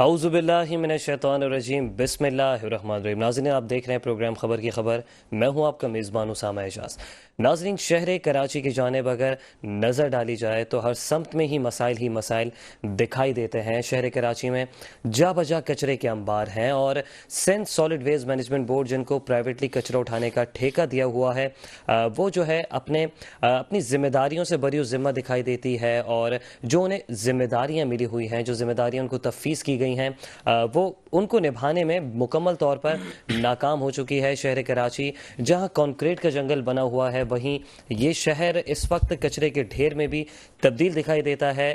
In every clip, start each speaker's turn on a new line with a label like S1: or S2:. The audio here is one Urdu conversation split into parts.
S1: اعوذ باللہ من الشیطان الرجیم، بسم اللہ الرحمن الرحیم۔ ناظرین، آپ دیکھ رہے ہیں پروگرام خبر کی خبر، میں ہوں آپ کا میزبان اسامہ اعجاز۔ ناظرین، شہر کراچی کی جانب اگر نظر ڈالی جائے تو ہر سمت میں ہی مسائل دکھائی دیتے ہیں۔ شہر کراچی میں جا بجا کچرے کے انبار ہیں اور Sindh solid waste management board, جن کو پرائیویٹلی کچرا اٹھانے کا ٹھیکہ دیا ہوا ہے، وہ جو ہے اپنی ذمہ داریوں سے بری ذمہ دکھائی دیتی ہے، اور جو انہیں ذمہ داریاں ملی ہوئی ہیں، جو ذمہ داریاں ان کو تفویض کی گئی ہیں، وہ ان کو نبھانے میں مکمل طور پر ناکام ہو چکی ہے۔ شہر کراچی جہاں کنکریٹ کا جنگل بنا ہوا ہے، وہیں یہ شہر اس وقت کچرے کے ڈھیر میں بھی تبدیل دکھائی دیتا ہے۔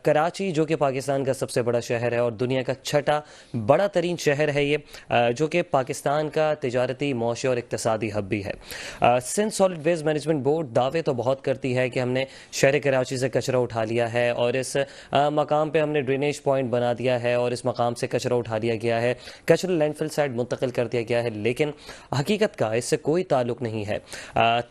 S1: کراچی جو کہ پاکستان کا سب سے بڑا شہر ہے اور دنیا کا چھٹا بڑا ترین شہر ہے، یہ جو کہ پاکستان کا تجارتی، معاشی اور اقتصادی ہب بھی ہے۔ Sindh solid waste management board دعوے تو بہت کرتی ہے کہ ہم نے شہر کراچی سے کچرا اٹھا لیا ہے اور اس مقام پہ ہم نے ڈرینیج پوائنٹ بنا دیا ہے اور اس مقام سے کچرا اٹھا لیا گیا ہے، کچرا لینڈ فل سائٹ منتقل کر دیا گیا ہے، لیکن حقیقت کا اس سے کوئی تعلق نہیں ہے۔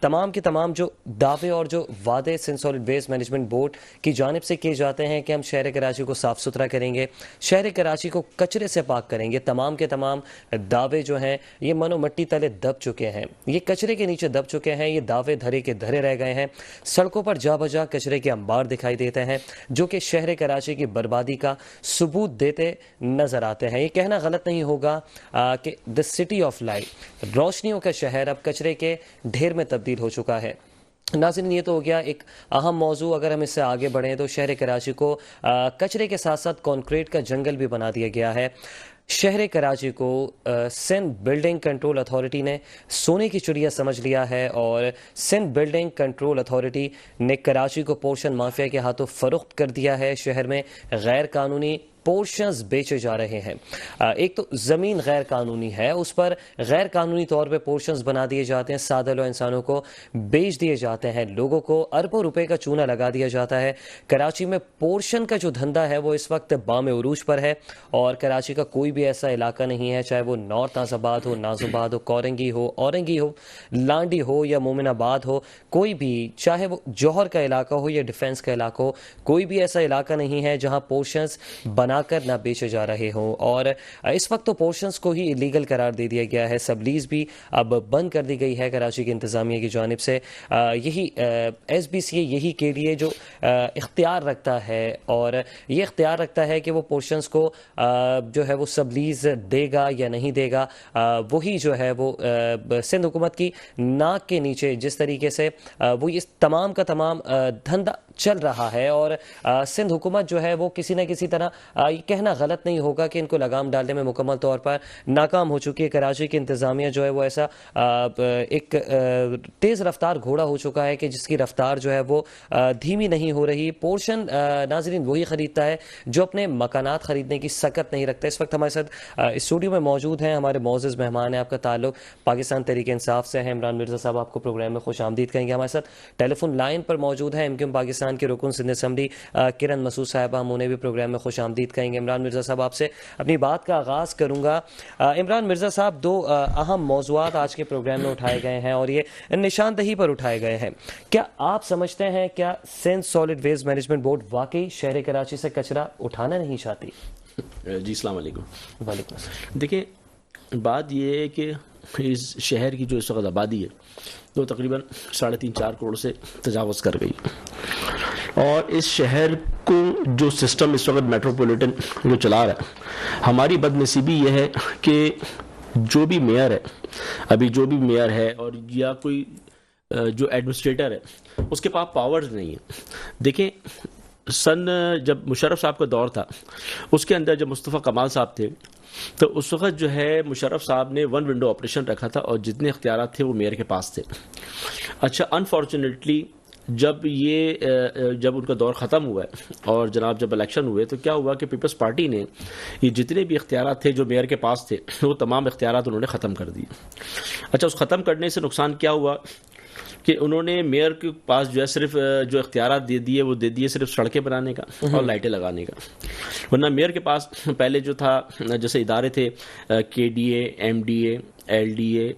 S1: تمام کے تمام جو دعوے اور جو وعدے Sindh solid waste management board کی جانب سے کیے جاتے ہیں کہ ہم شہر کراچی کو صاف ستھرا کریں گے، شہر کراچی کو کچرے سے پاک کریں گے، تمام کے تمام دعوے جو ہیں یہ منو مٹی تلے دب چکے ہیں، یہ کچرے کے نیچے دب چکے ہیں، یہ دعوے دھرے کے دھرے رہ گئے ہیں۔ سڑکوں پر جا بجا کچرے کے انبار دکھائی دیتے ہیں جو کہ شہر کراچی کی بربادی کا ثبوت دیتے نظر آتے ہیں۔ یہ کہنا غلط نہیں ہوگا کہ دی سٹی آف لائٹ، روشنیوں کا شہر، اب کچرے کے ڈھیر میں تبدیل ہو چکا ہے۔ ناظرین، یہ تو ہو گیا ایک اہم موضوع۔ اگر ہم اس سے آگے بڑھیں تو شہر کراچی کو کچرے کے ساتھ ساتھ کنکریٹ کا جنگل بھی بنا دیا گیا ہے۔ شہر کراچی کو سندھ بلڈنگ کنٹرول اتھارٹی نے سونے کی چڑیا سمجھ لیا ہے، اور سندھ بلڈنگ کنٹرول اتھارٹی نے کراچی کو پورشن مافیا کے ہاتھوں فروخت کر دیا ہے۔ شہر میں غیر قانونی پورشنز بیچے جا رہے ہیں۔ ایک تو زمین غیر قانونی ہے، اس پر غیر قانونی طور پہ پورشنز بنا دیے جاتے ہیں، سادہ لو انسانوں کو بیچ دیے جاتے ہیں، لوگوں کو اربوں روپے کا چونا لگا دیا جاتا ہے۔ کراچی میں پورشن کا جو دھندا ہے وہ اس وقت بام عروج پر ہے، اور کراچی کا کوئی بھی ایسا علاقہ نہیں ہے، چاہے وہ نارتھ ناز آباد ہو، ناز آباد ہو، کورنگی ہو، اورنگی ہو، لانڈی ہو یا مومن آباد ہو، کوئی بھی، چاہے وہ جوہر کا علاقہ ہو یا ڈیفنس کا علاقہ ہو، کوئی بھی ایسا علاقہ نہیں ہے جہاں پورشنز بنا کر نہ بیچے جا رہے ہوں۔ اور اس وقت تو پورشنز کو ہی الیگل قرار دے دیا گیا ہے، سبلیز بھی اب بند کر دی گئی ہے کراچی کی انتظامیہ کی جانب سے۔ یہی ایس بی سی یہی کے لیے جو اختیار رکھتا ہے، اور یہ اختیار رکھتا ہے کہ وہ پورشنز کو جو ہے وہ سبلیز دے گا یا نہیں دے گا، وہی جو ہے وہ سندھ حکومت کی ناک کے نیچے جس طریقے سے وہ اس تمام کا تمام دھندا چل رہا ہے، اور سندھ حکومت جو ہے وہ کسی نہ کسی طرح، یہ کہنا غلط نہیں ہوگا کہ ان کو لگام ڈالنے میں مکمل طور پر ناکام ہو چکی ہے۔ کراچی کی انتظامیہ جو ہے وہ ایسا ایک تیز رفتار گھوڑا ہو چکا ہے کہ جس کی رفتار جو ہے وہ دھیمی نہیں ہو رہی۔ پورشن ناظرین وہی خریدتا ہے جو اپنے مکانات خریدنے کی سکت نہیں رکھتا۔ اس وقت ہمارے ساتھ اسٹوڈیو میں موجود ہیں ہمارے معزز مہمان ہیں، آپ کا تعلق پاکستان تحریک انصاف سے ہے، عمران مرزا صاحب آپ کو پروگرام میں خوش آمدید کہیں گے۔ ہمارے ساتھ ٹیلی فون لائن پر موجود ہیں ایم پاکستان کے رکن سندھ اسمبلی کرن مسعود صاحبہ، ہم انہیں بھی پروگرام میں خوش آمدید کہیں گے۔ عمران مرزا صاحب، آپ سے اپنی بات کا آغاز کروں گا۔ عمران مرزا صاحب، دو اہم موضوعات آج کے پروگرام میں اٹھائے گئے ہیں اور یہ نشاندہی پر اٹھائے گئے ہیں۔ کیا آپ سمجھتے ہیں کیا Sindh solid waste management board واقعی شہر کراچی سے کچرا اٹھانا نہیں چاہتی؟
S2: جی السلام علیکم۔
S1: وعلیکم السلام۔
S2: دیکھیں، بات یہ ہے کہ اس شہر کی جو اس وقت آبادی ہے وہ تقریباً 3.5-4 کروڑ سے تجاوز کر گئی، اور اس شہر کو جو سسٹم اس وقت میٹروپولیٹن جو چلا رہا ہے، ہماری بد نصیبی یہ ہے کہ جو بھی میئر ہے، ابھی جو بھی میئر ہے اور یا کوئی جو ایڈمنسٹریٹر ہے، اس کے پاس پاورز نہیں ہے۔ دیکھیں، جب مشرف صاحب کا دور تھا، اس کے اندر جب مصطفیٰ کمال صاحب تھے تو اس وقت جو ہے مشرف صاحب نے 1 ونڈو آپریشن رکھا تھا، اور جتنے اختیارات تھے وہ میئر کے پاس تھے۔ اچھا، انفارچونیٹلی جب ان کا دور ختم ہوا ہے اور جناب جب الیکشن ہوئے تو کیا ہوا کہ پیپلز پارٹی نے یہ جتنے بھی اختیارات تھے جو میئر کے پاس تھے وہ تمام اختیارات انہوں نے ختم کر دیے۔ اچھا، اس ختم کرنے سے نقصان کیا ہوا کہ انہوں نے میئر کے پاس جو ہے صرف جو اختیارات دے دیے وہ دے دیے صرف سڑکیں بنانے کا اور لائٹیں لگانے کا. ورنہ میئر کے پاس پہلے جو تھا جیسے ادارے تھے K D A, M D A, L D A,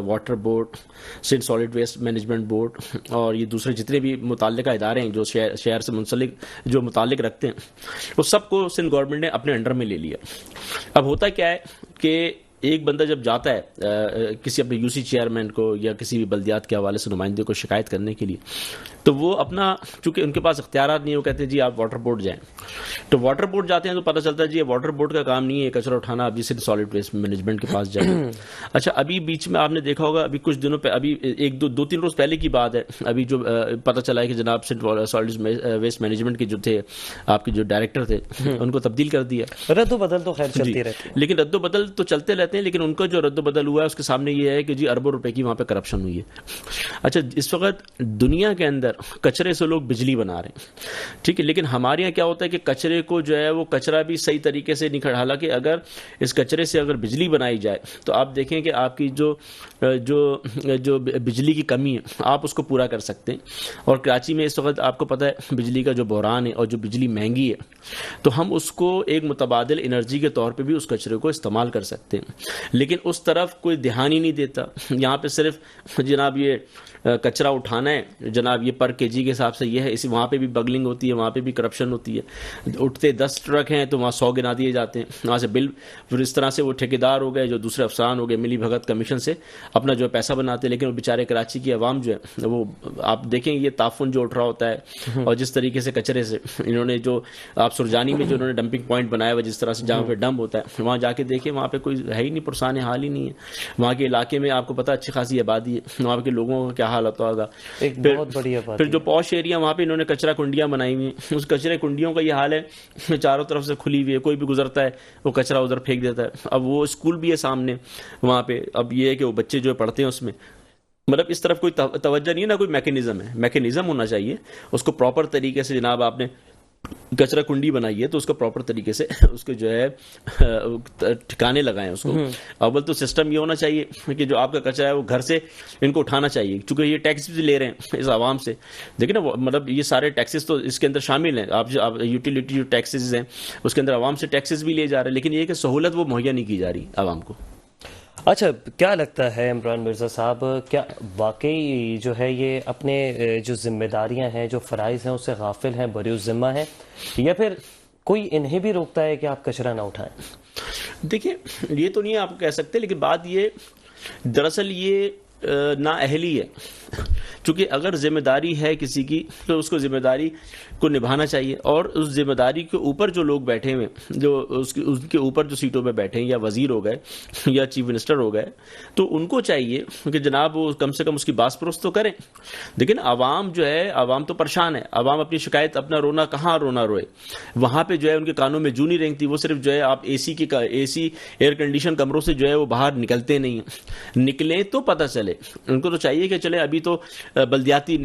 S2: water board, Sindh solid waste management board, اور یہ دوسرے جتنے بھی متعلقہ ادارے ہیں جو شہر سے منسلک جو متعلق رکھتے ہیں, وہ سب کو سندھ گورنمنٹ نے اپنے انڈر میں لے لیا. اب ہوتا کیا ہے کہ ایک بندہ جب جاتا ہے کسی اپنے یو سی چیئرمین کو یا کسی بھی بلدیات کے حوالے سے نمائندے کو شکایت کرنے کے لیے, تو وہ اپنا چونکہ ان کے پاس اختیارات نہیں ہے, وہ کہتے ہیں جی آپ واٹر بورڈ جائیں. تو واٹر بورڈ جاتے ہیں تو پتہ چلتا ہے جی یہ واٹر بورڈ کا کام نہیں ہے کچرا اٹھانا, ابھی صرف سالڈ ویسٹ مینجمنٹ کے پاس جائیں. اچھا, ابھی بیچ میں آپ نے دیکھا ہوگا ابھی کچھ دنوں پہ, ابھی ایک دو تین روز پہلے کی بات ہے, ابھی جو پتہ چلا ہے کہ جناب سالڈ ویسٹ مینجمنٹ کے جو تھے آپ کے جو ڈائریکٹر تھے ان کو تبدیل کر دیا.
S1: رد و بدل تو خیر چلتی رہتی ہے,
S2: لیکن رد و بدل تو چلتے رہتے ہیں, لیکن ان کا جو رد و بدل ہوا ہے اس کے سامنے یہ ہے کہ جی اربوں روپے کی وہاں پہ کرپشن ہوئی ہے. اچھا, اس وقت دنیا کے اندر کچرے سے لوگ بجلی بنا رہے ہیں, ٹھیک ہے, لیکن ہمارے یہاں کیا ہوتا ہے کہ کچرے کو جو ہے وہ کچرا بھی صحیح طریقے سے نہیں کھڑا. حالانکہ اگر اس کچرے سے اگر بجلی بنائی جائے تو آپ دیکھیں کہ آپ کی جو بجلی کی کمی ہے آپ اس کو پورا کر سکتے ہیں. اور کراچی میں اس وقت آپ کو پتہ ہے بجلی کا جو بحران ہے اور جو بجلی مہنگی ہے, تو ہم اس کو ایک متبادل انرجی کے طور پہ بھی اس کچرے کو استعمال کر سکتے ہیں. لیکن اس طرف کوئی دھیان ہی نہیں دیتا. یہاں پہ صرف جناب یہ کچرا اٹھانا ہے, جناب یہ پر کے جی کے حساب سے یہ ہے, اسی وہاں پہ بھی بگلنگ ہوتی ہے, وہاں پہ بھی کرپشن ہوتی ہے. اٹھتے 10 ٹرک ہیں تو وہاں 100 گنا دیے جاتے ہیں, وہاں سے بل پھر اس طرح سے وہ ٹھیکیدار ہو گئے جو دوسرے افسران ہو گئے ملی بھگت کمیشن سے اپنا جو پیسہ بناتے ہیں. لیکن وہ بیچارے کراچی کی عوام جو ہے وہ آپ دیکھیں یہ تعفن جو اٹھ رہا ہوتا ہے, اور جس طریقے سے کچرے سے انہوں نے جو آپ سرجانی میں جو انہوں نے ڈمپنگ پوائنٹ بنایا ہوا, جس طرح سے جہاں پہ ڈمپ ہوتا ہے وہاں جا کے دیکھیں وہاں پہ کوئی ہے ہی نہیں, پرسان حال ہی نہیں ہے. وہاں کے علاقے میں آپ کو پتا اچھی خاصی آبادی ہے, وہاں کے لوگوں کا کیا حال ہوتا ہوگا.
S1: ایک بہت بڑی آبادی.
S2: پھر جو پوش ایریا وہاں پہ انہوں نے کچرا کنڈیاں بنائی ہوئی, اس کچرے کنڈیوں کا یہ حال ہے چاروں طرف سے کھلی ہوئی ہے, کوئی بھی گزرتا ہے وہ کچرا ادھر پھینک دیتا ہے. اب وہ اسکول بھی ہے سامنے وہاں پہ, اب یہ ہے کہ وہ بچے جو پڑھتے ہیں اس میں مطلب اس طرف کوئی توجہ نہیں ہے, نہ کوئی میکینزم ہے. میکینزم ہونا چاہیے, اس کو پراپر طریقے سے جناب آپ نے کچرا کنڈی بنائی ہے تو اس کو پراپر طریقے سے اس کو جو ہے ٹھکانے لگائیں اس کو. اول تو سسٹم یہ ہونا چاہیے کہ جو آپ کا کچرا ہے وہ گھر سے ان کو اٹھانا چاہیے, چونکہ یہ ٹیکس بھی لے رہے ہیں اس عوام سے. دیکھیں نا مطلب یہ سارے ٹیکسز تو اس کے اندر شامل ہیں, آپ یوٹیلیٹی جو ٹیکسز ہیں اس کے اندر عوام سے ٹیکسز بھی لے جا رہے ہیں, لیکن یہ کہ سہولت وہ مہیا نہیں کی جا رہی عوام کو.
S1: اچھا, کیا لگتا ہے عمران مرزا صاحب, کیا واقعی جو ہے یہ اپنے جو ذمہ داریاں ہیں جو فرائض ہیں اس سے غافل ہیں, بری الذمہ ہیں, یا پھر کوئی انہیں بھی روکتا ہے کہ آپ کچرا نہ اٹھائیں؟
S2: دیکھیں یہ تو نہیں آپ کہہ سکتے, لیکن بات یہ دراصل یہ نااہلی ہے. چونکہ اگر ذمہ داری ہے کسی کی تو اس کو ذمہ داری کو نبھانا چاہیے, اور اس ذمہ داری کے اوپر جو لوگ بیٹھے ہوئے جو اس کے اوپر جو سیٹوں پہ بیٹھے ہیں, یا وزیر ہو گئے یا چیف منسٹر ہو گئے, تو ان کو چاہیے کہ جناب وہ کم سے کم اس کی باس پرست تو کریں. لیکن عوام جو ہے, عوام تو پریشان ہے, عوام اپنی شکایت اپنا رونا کہاں رونا روئے, وہاں پہ جو ہے ان کے کانوں میں جوں نہیں رینگتی. وہ صرف جو ہے آپ اے سی ایئر کنڈیشن کمروں سے جو ہے وہ باہر نکلتے نہیں ہیں. نکلیں تو پتہ چلے, ان کو تو چاہیے کہ چلے ابھی تو بلدیاتی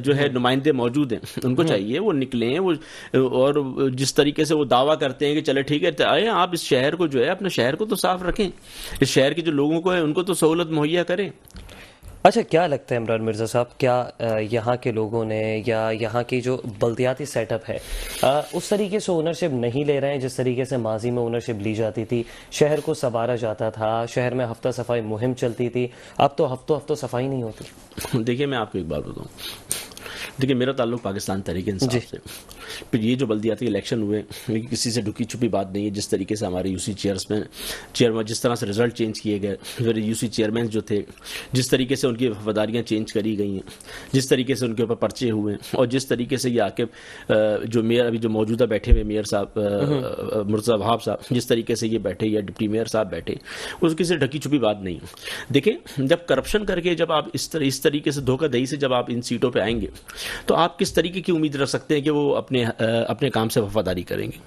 S2: جو ہے نمائندے موجود ہیں, ان کو چاہیے وہ نکلیں وہ, اور جس طریقے سے وہ دعویٰ کرتے ہیں کہ چلے ٹھیک ہے آئے آپ اس شہر کو جو ہے اپنے شہر کو تو صاف رکھیں, اس شہر کے جو لوگوں کو ہے ان کو تو سہولت مہیا کریں.
S1: اچھا, کیا لگتا ہے عمران مرزا صاحب, کیا یہاں کے لوگوں نے یا یہاں کی جو بلدیاتی سیٹ اپ ہے اس طریقے سے اونرشپ نہیں لے رہے ہیں جس طریقے سے ماضی میں اونرشپ لی جاتی تھی؟ شہر کو سنوارا جاتا تھا, شہر میں ہفتہ صفائی مہم چلتی تھی, اب تو ہفتوں صفائی نہیں ہوتی.
S2: دیکھیے میں آپ کو ایک بات بتاؤں, دیکھیے میرا تعلق پاکستان تحریک انصاف سے. پھر یہ جو بلدیاتی الیکشن ہوئے لیکن کسی سے ڈھکی چھپی بات نہیں ہے. جس طریقے سے ہمارے یو سی چیئرمین جس طرح سے رزلٹ چینج کیے گئے, پھر یو سی چیئرمین جو تھے جس طریقے سے ان کی وفاداریاں چینج کری گئی ہیں, جس طریقے سے ان کے اوپر پرچے ہوئے, اور جس طریقے سے یہ عاقب جو میئر ابھی جو موجودہ بیٹھے ہوئے میئر صاحب مرزا وہاب صاحب, جس طریقے سے یہ بیٹھے یا ڈپٹی میئر صاحب بیٹھے, اس کی سے ڈھکی چھپی بات نہیں. دیکھیں جب کرپشن کر کے جب آپ اس طریقے سے دھوکہ دہی سے جب آپ ان سیٹوں پہ آئیں گے تو آپ کس طریقے کی امید رکھ سکتے ہیں کہ وہ اپنے کام سے وفاداری کریں گے؟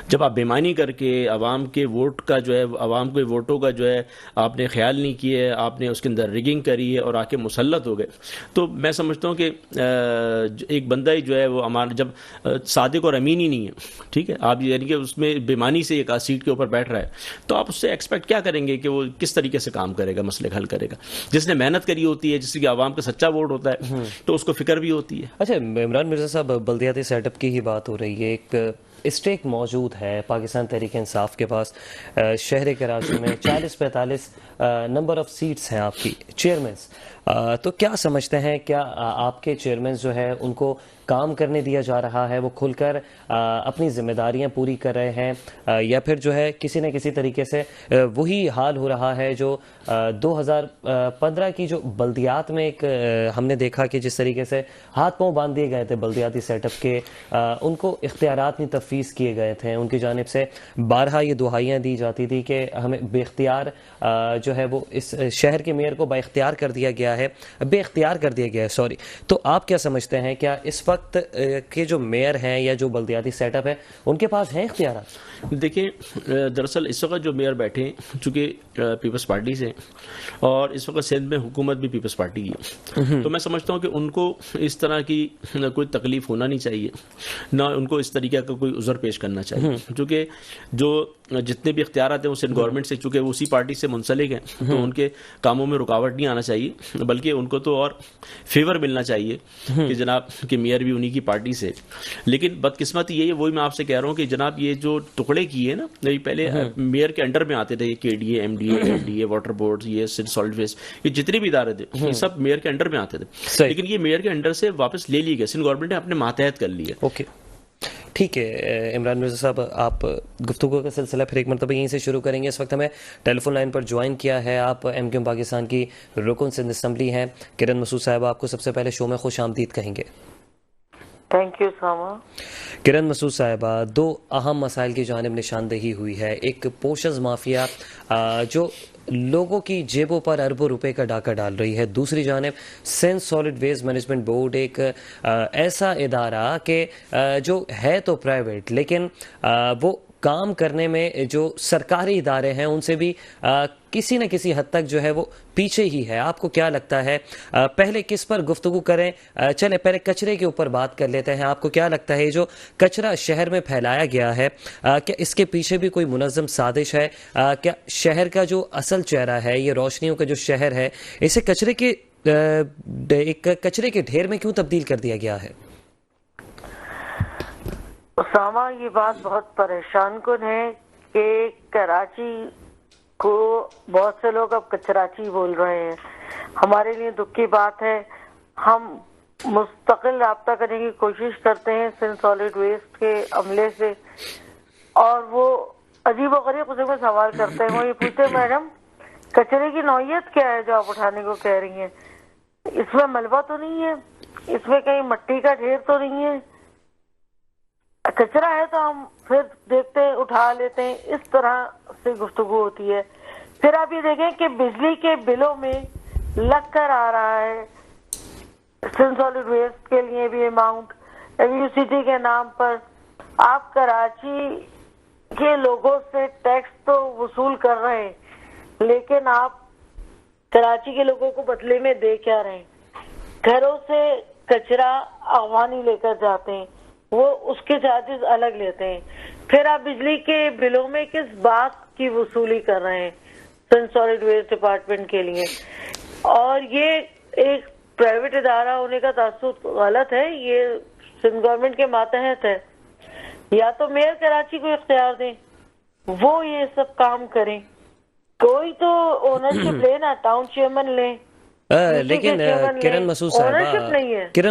S2: جب آپ بےمانی کر کے عوام کے ووٹ کا جو ہے، عوام کے ووٹوں کا جو ہے آپ نے خیال نہیں کیا، آپ نے اس کے اندر ریگنگ کری ہے اور آ کے مسلط ہو گئے، تو میں سمجھتا ہوں کہ ایک بندہ ہی جو ہے وہ ہمارا جب صادق اور امین ہی نہیں ہے، ٹھیک ہے، آپ یعنی کہ اس میں بےمانی سے ایک سیٹ کے اوپر بیٹھ رہا ہے، تو آپ اس سے ایکسپیکٹ کیا کریں گے کہ وہ کس طریقے سے کام کرے گا، مسئلے حل کرے گا؟ جس نے محنت کری ہوتی ہے، جس کی عوام کا سچا ووٹ ہوتا ہے، تو اس کو فکر بھی ہوتی ہے۔
S1: اچھا عمران مرزا صاحب، بلدیاتی سیٹ اپ کی ہی بات ہو رہی ہے، ایک اسٹیک موجود ہے پاکستان تحریک انصاف کے پاس شہر کراچی میں 40-45 نمبر آف سیٹس ہیں آپ کی چیئرمینس، تو کیا سمجھتے ہیں کیا آپ کے چیئرمینس جو ہے ان کو کام کرنے دیا جا رہا ہے، وہ کھل کر اپنی ذمہ داریاں پوری کر رہے ہیں، یا پھر جو ہے کسی نہ کسی طریقے سے وہی حال ہو رہا ہے جو 2015 کی جو بلدیات میں ایک ہم نے دیکھا کہ جس طریقے سے ہاتھ پاؤں باندھ دیے گئے تھے بلدیاتی سیٹ اپ کے، ان کو اختیارات نہیں تفویض کیے گئے تھے، ان کی جانب سے بارہا یہ دہائیاں دی جاتی تھی کہ ہمیں بے اختیار جو ہے وہ اس شہر کے میئر کو با اختیار کر دیا گیا ہے، بے اختیار کر دیا گیا ہے، سوری۔ تو آپ کیا سمجھتے ہیں، کیا اس وقت کے جو میئر ہیں یا جو بلدیاتی سیٹ اپ ہے ان کے پاس ہیں اختیارات؟
S2: دیکھیں، دراصل اس وقت جو میئر بیٹھے ہیں چونکہ پیپلز پارٹی سے، اور اس وقت سندھ میں حکومت بھی پیپلز پارٹی کی ہے، تو میں سمجھتا ہوں کہ ان کو اس طرح کی کوئی تکلیف ہونا نہیں چاہیے، نہ ان کو اس طریقے کا کوئی عذر پیش کرنا چاہیے، چونکہ جو جتنے بھی اختیارات ہیں وہ سندھ گورنمنٹ سے، چونکہ وہ اسی پارٹی سے منسلک ہیں، تو ان کے کاموں میں رکاوٹ نہیں آنا چاہیے، بلکہ ان کو تو اور فیور ملنا چاہیے کہ جناب کہ میئر بھی انہی کی پارٹی سے۔ لیکن بدقسمتی یہی ہے، وہی میں آپ سے کہہ رہا ہوں کہ جناب یہ جو ٹکڑے کیے نا، یہ پہلے میئر کے انڈر میں آتے تھے، K D A, M D A, L D A, water board, یہ سندھ سالٹ ویسٹ، یہ جتنے بھی ادارے تھے یہ سب میئر کے انڈر میں آتے تھے، لیکن یہ میئر کے انڈر سے واپس لے لیے گئے، سندھ گورنمنٹ نے اپنے ماتحت کر لیا۔
S1: اوکے، ٹھیک ہے عمران مرزا صاحب، آپ گفتگو کا سلسلہ پھر ایک مرتبہ یہیں سے شروع کریں گے۔ اس وقت ہمیں ٹیلی فون لائن پر جوائن کیا ہے، آپ ایم کیو ایم پاکستان کی رکن سندھ اسمبلی ہیں، کرن مسعود صاحبہ، آپ کو سب سے پہلے شو میں خوش آمدید کہیں گے۔
S3: Thank you so much.
S1: Kiran Masood صاحبہ، دو اہم مسائل کی جانب نشاندہی ہوئی ہے، ایک پوشز مافیا جو لوگوں کی جیبوں پر اربوں روپے کا ڈاکہ ڈال رہی ہے، دوسری جانب Sindh solid waste management board, ایک ایسا ادارہ کہ جو ہے تو پرائیویٹ لیکن وہ کام کرنے میں جو سرکاری ادارے ہیں ان سے بھی کسی نہ کسی حد تک جو ہے وہ پیچھے ہی ہے۔ آپ کو کیا لگتا ہے، پہلے کس پر گفتگو کریں؟ چلے پہلے کچرے کے اوپر بات کر لیتے ہیں۔ آپ کو کیا لگتا ہے جو کچرا شہر میں پھیلایا گیا ہے، کیا اس کے پیچھے بھی کوئی منظم سازش ہے؟ کیا شہر کا جو اصل چہرہ ہے، یہ روشنیوں کا جو شہر ہے، اسے ایک کچرے کے ڈھیر میں کیوں تبدیل کر دیا گیا ہے؟
S3: اسامہ، یہ بات بہت پریشان کن ہے کہ کراچی کو بہت سے لوگ اب کچراچی بول رہے ہیں۔ ہمارے لیے دکھ کی بات ہے، ہم مستقل رابطہ کرنے کی کوشش کرتے ہیں سندھ سالڈ ویسٹ کے عملے سے، اور وہ عجیب و غریب قسم میں سوال کرتے ہیں۔ وہ یہ پوچھتے ہیں، میڈم کچرے کی نوعیت کیا ہے جو آپ اٹھانے کو کہہ رہی ہیں؟ اس میں ملبہ تو نہیں ہے؟ اس میں کہیں مٹی کا ڈھیر تو نہیں ہے؟ کچرا ہے تو ہم پھر دیکھتے ہیں، اٹھا لیتے ہیں، اس طرح سے گفتگو ہوتی ہے۔ پھر آپ یہ دیکھیں کہ بجلی کے بلوں میں لگ کر آ رہا ہے سندھ سالڈ ویسٹ کے لیے بھی اماؤنٹ، ایویو سٹی کے نام پر آپ کراچی کے لوگوں سے ٹیکس تو وصول کر رہے ہیں، لیکن آپ کراچی کے لوگوں کو بدلے میں دے کیا رہے ہیں؟ گھروں سے کچرا اغوانی لے کر جاتے ہیں، وہ اس کے چارجز الگ لیتے ہیں۔ پھر آپ بجلی کے بلوں میں کس بات کی وصولی کر رہے ہیں سندھ سالڈ ویسٹ ڈپارٹمنٹ کے لیے؟ اور یہ ایک پرائیویٹ ادارہ ہونے کا تاثر غلط ہے، یہ سندھ گورنمنٹ کے ماتحت ہے۔ یا تو میئر کراچی کو اختیار دیں، وہ یہ سب کام کریں، کوئی تو اونرشپ لے نا، ٹاؤن چیئرمین لیں۔
S1: لیکن کرن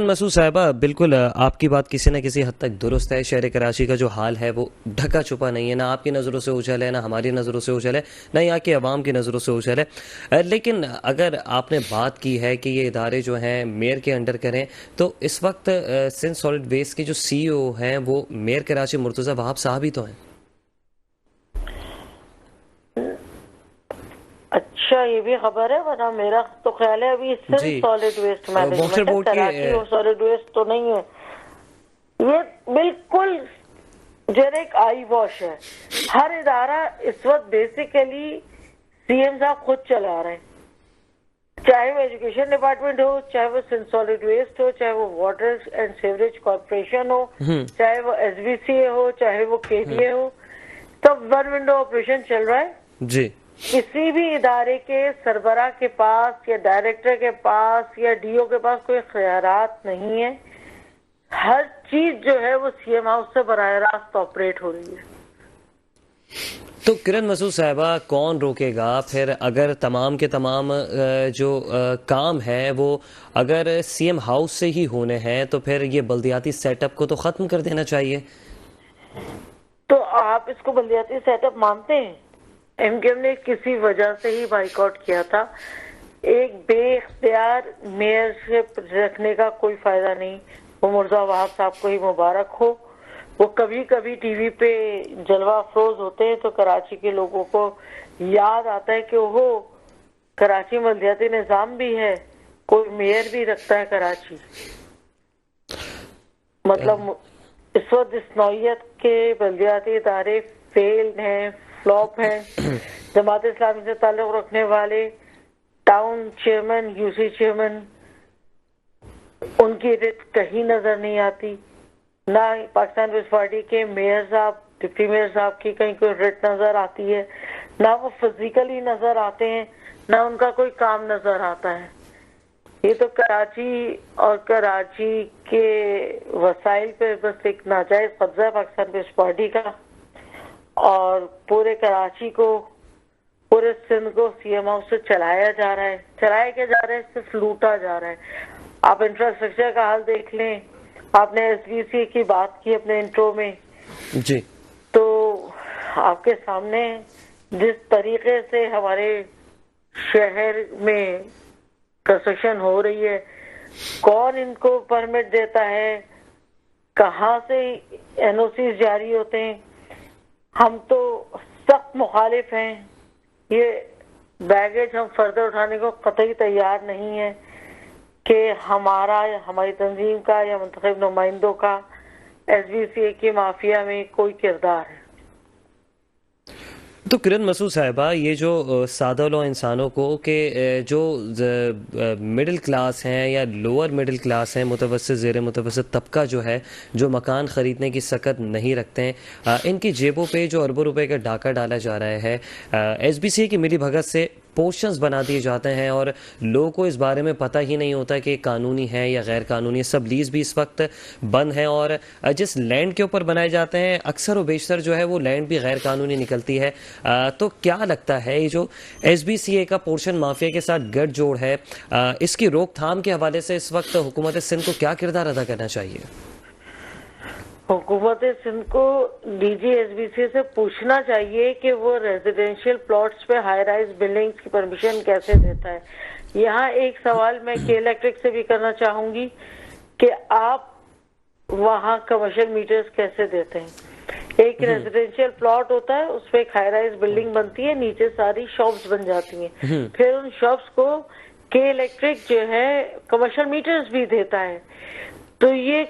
S1: مسعود صاحبہ، بالکل آپ کی بات کسی نہ کسی حد تک درست ہے۔ شہر کراچی کا جو حال ہے وہ ڈھکا چھپا نہیں ہے، نہ آپ کی نظروں سے اوجھل ہے، نہ ہماری نظروں سے اوجھل ہے، نہ یہاں کی عوام کی نظروں سے اوجھل ہے۔ لیکن اگر آپ نے بات کی ہے کہ یہ ادارے جو ہیں میئر کے انڈر کریں، تو اس وقت سندھ سالڈ ویسٹ کے جو سی ای او ہیں وہ میئر کراچی مرتضی وہاب صاحب ہی تو ہیں۔
S3: اچھا یہ بھی خبر ہے، ورنہ میرا تو خیال ہے ابھی صرف
S1: جی
S3: سالڈ ویسٹ
S1: واٹر
S3: مینجمنٹ ہے،
S1: بورڈ
S3: کراچی اور
S1: کی
S3: سالڈ ویسٹ تو نہیں ہے. یہ بالکل جو ہے ایک آئی واش ہے. ہر ادارہ اس وقت بیسیکلی سی ایم صاحب خود چلا رہے ہیں، چاہے وہ ایجوکیشن ڈپارٹمنٹ ہو، چاہے وہ سالڈ ویسٹ ہو، چاہے وہ واٹر اینڈ سیوریج کارپوریشن ہو، چاہے وہ ایس بی سی اے ہو، چاہے وہ کے ڈی اے ہو، سب ون ونڈو آپریشن چل رہا ہے.
S1: جی
S3: کسی بھی ادارے کے سربراہ کے پاس یا ڈائریکٹر کے پاس یا ڈی او کے پاس کوئی اختیارات نہیں ہے. ہر چیز جو ہے وہ سی ایم ہاؤس سے براہ راست آپریٹ ہو رہی ہے.
S1: تو کرن مسعود صاحبہ کون روکے گا پھر اگر تمام کے تمام جو کام ہے وہ اگر سی ایم ہاؤس سے ہی ہونے ہیں تو پھر یہ بلدیاتی سیٹ اپ کو تو ختم کر دینا چاہیے.
S3: تو آپ اس کو بلدیاتی سیٹ اپ مانتے ہیں؟ ایم کیو ایم نے کسی وجہ سے ہی بائیکاٹ کیا تھا. ایک بے اختیار میئر شپ رکھنے کا کوئی فائدہ نہیں. وہ مرزا وہاب صاحب کو ہی مبارک ہو. وہ کبھی کبھی ٹی وی پہ جلوہ افروز ہوتے ہیں تو کراچی کے لوگوں کو یاد آتا ہے کہ وہ کراچی بلدیاتی نظام بھی ہے، کوئی میئر بھی رکھتا ہے کراچی. مطلب اس وقت اس نوعیت کے بلدیاتی ادارے فیل ہیں، فلاپ ہیں. جماعت اسلامی سے تعلق رکھنے والے ٹاؤن چیئرمین، یو سی چیئرمین، ان کی ریٹ کہیں نظر نہیں آتی. نہ پاکستان پیپلز پارٹی کے میئر صاحب، ڈپٹی میئر صاحب کی کہیں کوئی ریٹ نظر آتی ہے، نہ وہ فزیکلی نظر آتے ہیں، نہ ان کا کوئی کام نظر آتا ہے. یہ تو کراچی اور کراچی کے وسائل پہ بس ایک ناجائز قبضہ ہے پاکستان پیپلز پارٹی کا، اور پورے کراچی کو، پورے سندھ کو سی ایم ہاؤس سے چلایا جا رہا ہے. چلایا کیا جا رہا ہے؟ صرف لوٹا جا رہا ہے. آپ انفراسٹرکچر کا حال دیکھ لیں. آپ نے ایس بی سی کی بات کی اپنے انٹرو میں،
S1: جی
S3: تو آپ کے سامنے جس طریقے سے ہمارے شہر میں کنسٹرکشن ہو رہی ہے، کون ان کو پرمٹ دیتا ہے، کہاں سے این او سیز جاری ہوتے ہیں، ہم تو سخت مخالف ہیں. یہ بیگیج ہم فردر اٹھانے کو قطعی تیار نہیں ہے کہ ہماری تنظیم کا یا منتخب نمائندوں کا ایس بی سی اے کی مافیا میں کوئی کردار ہے.
S1: تو کرن مسعود صاحبہ یہ جو سادہ لو انسانوں کو کہ جو مڈل کلاس ہیں یا لوور مڈل کلاس ہیں، متوسط زیر متوسط طبقہ جو ہے، جو مکان خریدنے کی سکت نہیں رکھتے ہیں، ان کی جیبوں پہ جو اربوں روپے کا ڈاکہ ڈالا جا رہا ہے، ایس بی سی کی ملی بھگت سے پورشنز بنا دیے جاتے ہیں اور لوگوں کو اس بارے میں پتہ ہی نہیں ہوتا کہ قانونی ہے یا غیر قانونی. سب لیز بھی اس وقت بند ہیں اور جس لینڈ کے اوپر بنائے جاتے ہیں اکثر و بیشتر جو ہے وہ لینڈ بھی غیر قانونی نکلتی ہے. تو کیا لگتا ہے یہ جو ایس بی سی اے کا پورشن مافیا کے ساتھ گٹھ جوڑ ہے، اس کی روک تھام کے حوالے سے اس وقت حکومت سندھ کو کیا کردار ادا کرنا چاہیے؟
S3: حکومت سندھ کو D G S B C سے پوچھنا چاہیے کہ وہ ریزیڈینشیل پلاٹس پہ ہائی رائز بلڈنگز کی پرمیشن کیسے دیتا ہے. یہاں ایک سوال میں کے الیکٹرک سے بھی کرنا چاہوں گی کہ آپ وہاں کمرشل میٹرز کیسے دیتے ہیں؟ ایک ریزیڈینشیل پلاٹ ہوتا ہے، اس پہ ایک ہائی رائز بلڈنگ بنتی ہے، نیچے ساری شاپس بن جاتی ہیں، پھر ان شاپس کو کے الیکٹرک جو ہے کمرشل میٹرز بھی دیتا ہے. تو یہ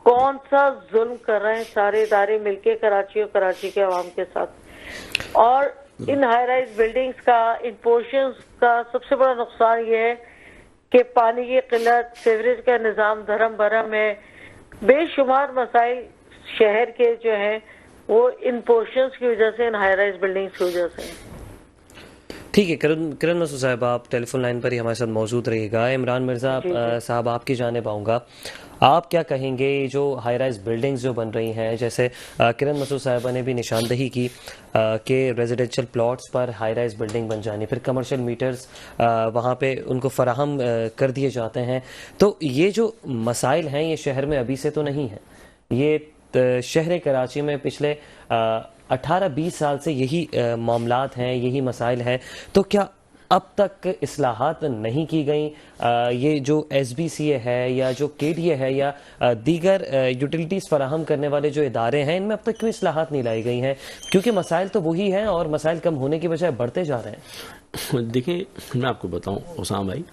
S3: کون سا ظلم کر رہے ہیں سارے ادارے مل کے کراچی اور کراچی کے عوام کے ساتھ. اور ان ہائی رائز بلڈنگز کا، ان پورشنز کا سب سے بڑا نقصان یہ ہے کہ پانی کی قلت، سیوریج کا نظام دھرم بھرم ہے. بے شمار مسائل شہر کے جو ہیں وہ ان پورشنز کی وجہ سے، ان ہائی رائز بلڈنگز کی وجہ سے.
S1: ٹھیک ہے کرن مسعود صاحب، آپ ٹیلی فون لائن پر ہی ہمارے ساتھ موجود رہیے گا. عمران مرزا صاحب، آپ کی جانب آؤں گا. آپ کیا کہیں گے جو ہائی رائز بلڈنگز جو بن رہی ہیں، جیسے کرن مسعود صاحبہ نے بھی نشاندہی کی کہ ریزیڈینشیل پلاٹس پر ہائی رائز بلڈنگ بن جانی، پھر کمرشل میٹرز وہاں پہ ان کو فراہم کر دیے جاتے ہیں، تو یہ جو مسائل ہیں یہ شہر میں ابھی سے تو نہیں ہیں. یہ شہر کراچی میں پچھلے 18-20 سال سے یہی معاملات ہیں، یہی مسائل ہیں. تو کیا اب تک اصلاحات نہیں کی گئیں. یہ جو ایس بی سی اے ہے یا جو کے ڈی اے ہے یا دیگر یوٹیلیٹیز فراہم کرنے والے جو ادارے ہیں، ان میں اب تک کیوں اصلاحات نہیں لائی گئی ہیں؟ کیونکہ مسائل تو وہی ہیں اور مسائل کم ہونے کی بجائے بڑھتے جا رہے ہیں.
S2: دیکھیں میں آپ کو بتاؤں اسام بھائی،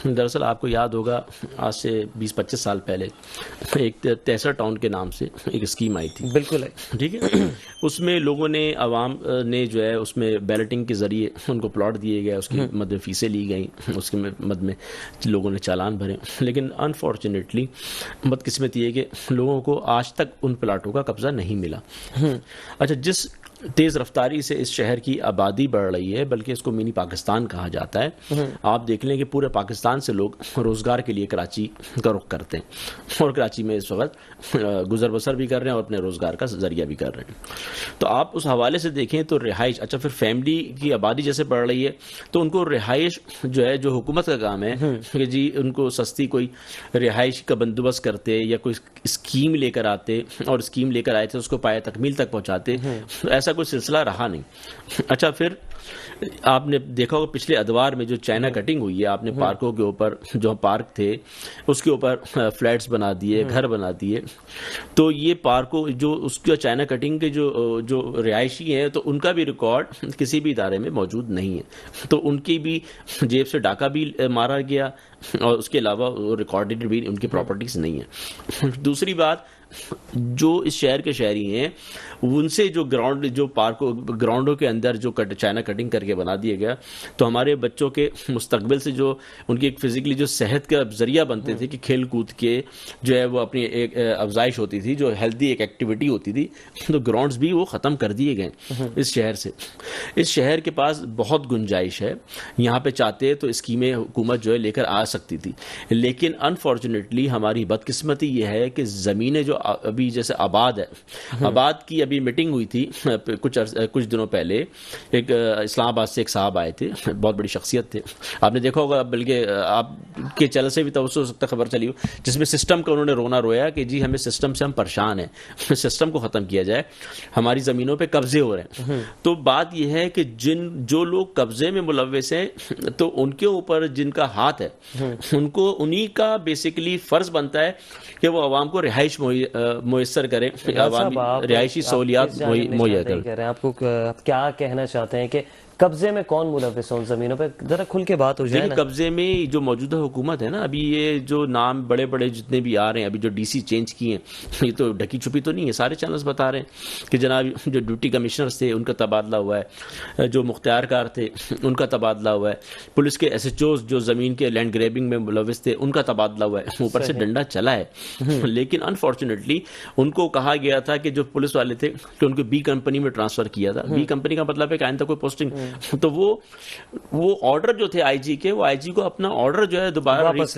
S2: دراصل آپ کو یاد ہوگا آج سے 20-25 سال پہلے ایک تیسرا ٹاؤن کے نام سے ایک اسکیم آئی تھی.
S1: بالکل ہے.
S2: ٹھیک ہے، اس میں لوگوں نے، عوام نے جو ہے اس میں بیلٹنگ کے ذریعے ان کو پلاٹ دیے گئے، اس کی مد میں فیسیں لی گئیں، اس کے مد میں لوگوں نے چالان بھرے. لیکن انفارچونیٹلی بدقسمتی یہ کہ لوگوں کو آج تک ان پلاٹوں کا قبضہ نہیں ملا. اچھا، جس تیز رفتاری سے اس شہر کی آبادی بڑھ رہی ہے، بلکہ اس کو منی پاکستان کہا جاتا ہے، آپ دیکھ لیں کہ پورے پاکستان سے لوگ روزگار کے لیے کراچی کا رخ کرتے ہیں اور کراچی میں اس وقت گزر بسر بھی کر رہے ہیں اور اپنے روزگار کا ذریعہ بھی کر رہے ہیں. تو آپ اس حوالے سے دیکھیں تو رہائش، اچھا پھر فیملی کی آبادی جیسے بڑھ رہی ہے تو ان کو رہائش جو ہے، جو حکومت کا کام ہے کہ جی ان کو سستی کوئی رہائش کا بندوبست کرتے یا کوئی اسکیم لے کر آتے، اور اسکیم لے کر آئے تھے اس کو پایہ تکمیل تک پہنچاتے، ایسا کوئی سلسلہ رہا نہیں. اچھا، پھر آپ نے دیکھا ہوگا پچھلے ادوار میں جو چائنا کٹنگ ہوئی ہے، آپ نے پارکوں کے اوپر، جو پارک تھے اس کے اوپر فلیٹس بنا دیے، گھر بنا دیے. تو یہ پارکوں جو اس کا چائنا کٹنگ کے جو رہائشی ہیں، تو ان کا بھی ریکارڈ کسی بھی ادارے میں موجود نہیں ہے. تو ان کی بھی جیب سے ڈاکہ بھی مارا گیا اور اس کے علاوہ ریکارڈڈ بھی ان کی پراپرٹیز نہیں ہے. دوسری بات، جو اس شہر کے شہری ہیں ان سے جو گراؤنڈوں کے اندر جو چائنا کٹنگ کر کے بنا دیا گیا، تو ہمارے بچوں کے مستقبل سے جو ان کی ایک فزیکلی جو صحت کا ذریعہ بنتے تھے کہ کھیل کود کے جو ہے وہ اپنی ایک افزائش ہوتی تھی، جو ہیلدی ایک ایکٹیویٹی ہوتی تھی، تو گراؤنڈز بھی وہ ختم کر دیے گئے اس شہر سے. اس شہر کے پاس بہت گنجائش ہے، یہاں پہ چاہتے تو اسکیمیں حکومت جو ہے لے کر آ سکتی تھی. لیکن انفارچونیٹلی ہماری بدقسمتی یہ ہے کہ زمینیں جو ابھی جیسے آباد ہے، آباد کی ابھی میٹنگ ہوئی تھی کچھ دنوں پہلے، ایک اسلام آباد سے ایک صاحب آئے تھے، بہت بڑی شخصیت تھے، آپ نے دیکھا ہوگا، بلکہ آپ کے چینل سے بھی توسع ہو سکتا خبر چلی ہو، جس میں سسٹم کا انہوں نے رونا رویا کہ جی ہمیں سسٹم سے ہم پریشان ہیں، سسٹم کو ختم کیا جائے، ہماری زمینوں پہ قبضے ہو رہے ہیں. تو بات یہ ہے کہ جو لوگ قبضے میں ملوث ہیں، تو ان کے اوپر جن کا ہاتھ ہے، ان کو انہی کا بیسیکلی فرض بنتا ہے کہ وہ عوام کو رہائش میسر کریں، عوامی رہائشی سہولیات مہیا کریں.
S1: آپ کو کیا کہنا چاہتے ہیں کہ قبضے میں کون ملوث ہوں زمینوں پہ؟ ذرا کھل کے بات ہو جائے نا.
S2: قبضے میں جو موجودہ حکومت ہے نا، ابھی یہ جو نام بڑے بڑے جتنے بھی آ رہے ہیں، ابھی جو ڈی سی چینج کیے ہیں، یہ تو ڈھکی چھپی تو نہیں ہے، سارے چینلز بتا رہے ہیں کہ جناب جو ڈیوٹی کمشنرز تھے ان کا تبادلہ ہوا ہے، جو مختار کار تھے ان کا تبادلہ ہوا ہے، پولیس کے ایس ایچ اوز جو زمین کے لینڈ گریبنگ میں ملوث تھے ان کا تبادلہ ہوا ہے. اوپر سے ڈنڈا چلا ہے. لیکن انفارچونیٹلی ان کو کہا گیا تھا کہ جو پولیس والے تھے کہ ان کو بی کمپنی میں ٹرانسفر کیا تھا. بی کمپنی کا مطلب ہے کہ آئندہ کوئی پوسٹنگ، تو وہ آرڈر جو تھے آئی جی کے، وہ آئی جی کو اپنا آرڈر جو ہے دوبارہ واپس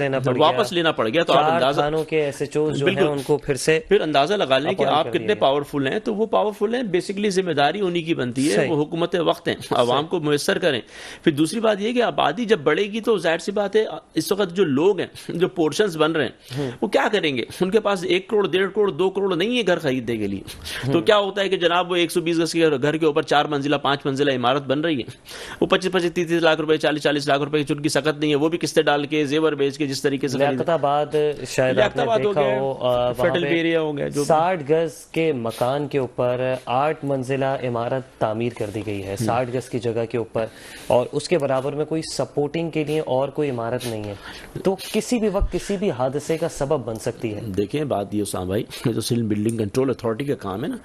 S2: لینا پڑ گیا. تو آپ اندازہ
S1: کے ایس ایچ اوز جو ہیں ان کو پھر
S2: اندازہ لگا لیں کہ آپ کتنے پاورفل ہیں. تو وہ پاورفل ہیں، بیسیکلی ذمہ داری انہی کی بنتی ہے، وہ حکومت وقت ہیں، عوام کو میسر کریں. پھر دوسری بات یہ کہ آبادی جب بڑھے گی تو ظاہر سی بات ہے اس وقت جو لوگ ہیں، جو پورشنز بن رہے ہیں، وہ کیا کریں گے؟ ان کے پاس 1 کروڑ 1.5 کروڑ 2 کروڑ نہیں ہے گھر خریدنے کے لیے. تو کیا ہوتا ہے کہ جناب وہ 120 گز کے گھر کے اوپر 4 منزلہ 5 منزلہ عمارت بن رہی ہے، وہ 25-30 لاکھ روپے 40 لاکھ روپے کی چن کی سخت نہیں ہے، وہ بھی قسطیں ڈال کے زیور بیچ کے جس طریقے سے
S1: لیاقت آباد شاید آپ نے دیکھا ہو،
S2: فیڈرل ایریا ہو گیا،
S1: 60 گز کے مکان کے اوپر 8 منزلہ عمارت تعمیر کر دی گئی ہے 60 گز کی جگہ کے اوپر، اور اس کے برابر میں کوئی سپورٹنگ کے لیے اور کوئی عمارت نہیں ہے. تو کسی بھی وقت کسی بھی حادثے کا سبب بن سکتی ہے.
S2: دیکھیں بات یہ اسام بھائی، یہ تو سندھ بلڈنگ کنٹرول اتھارٹی کا کام ہے نا.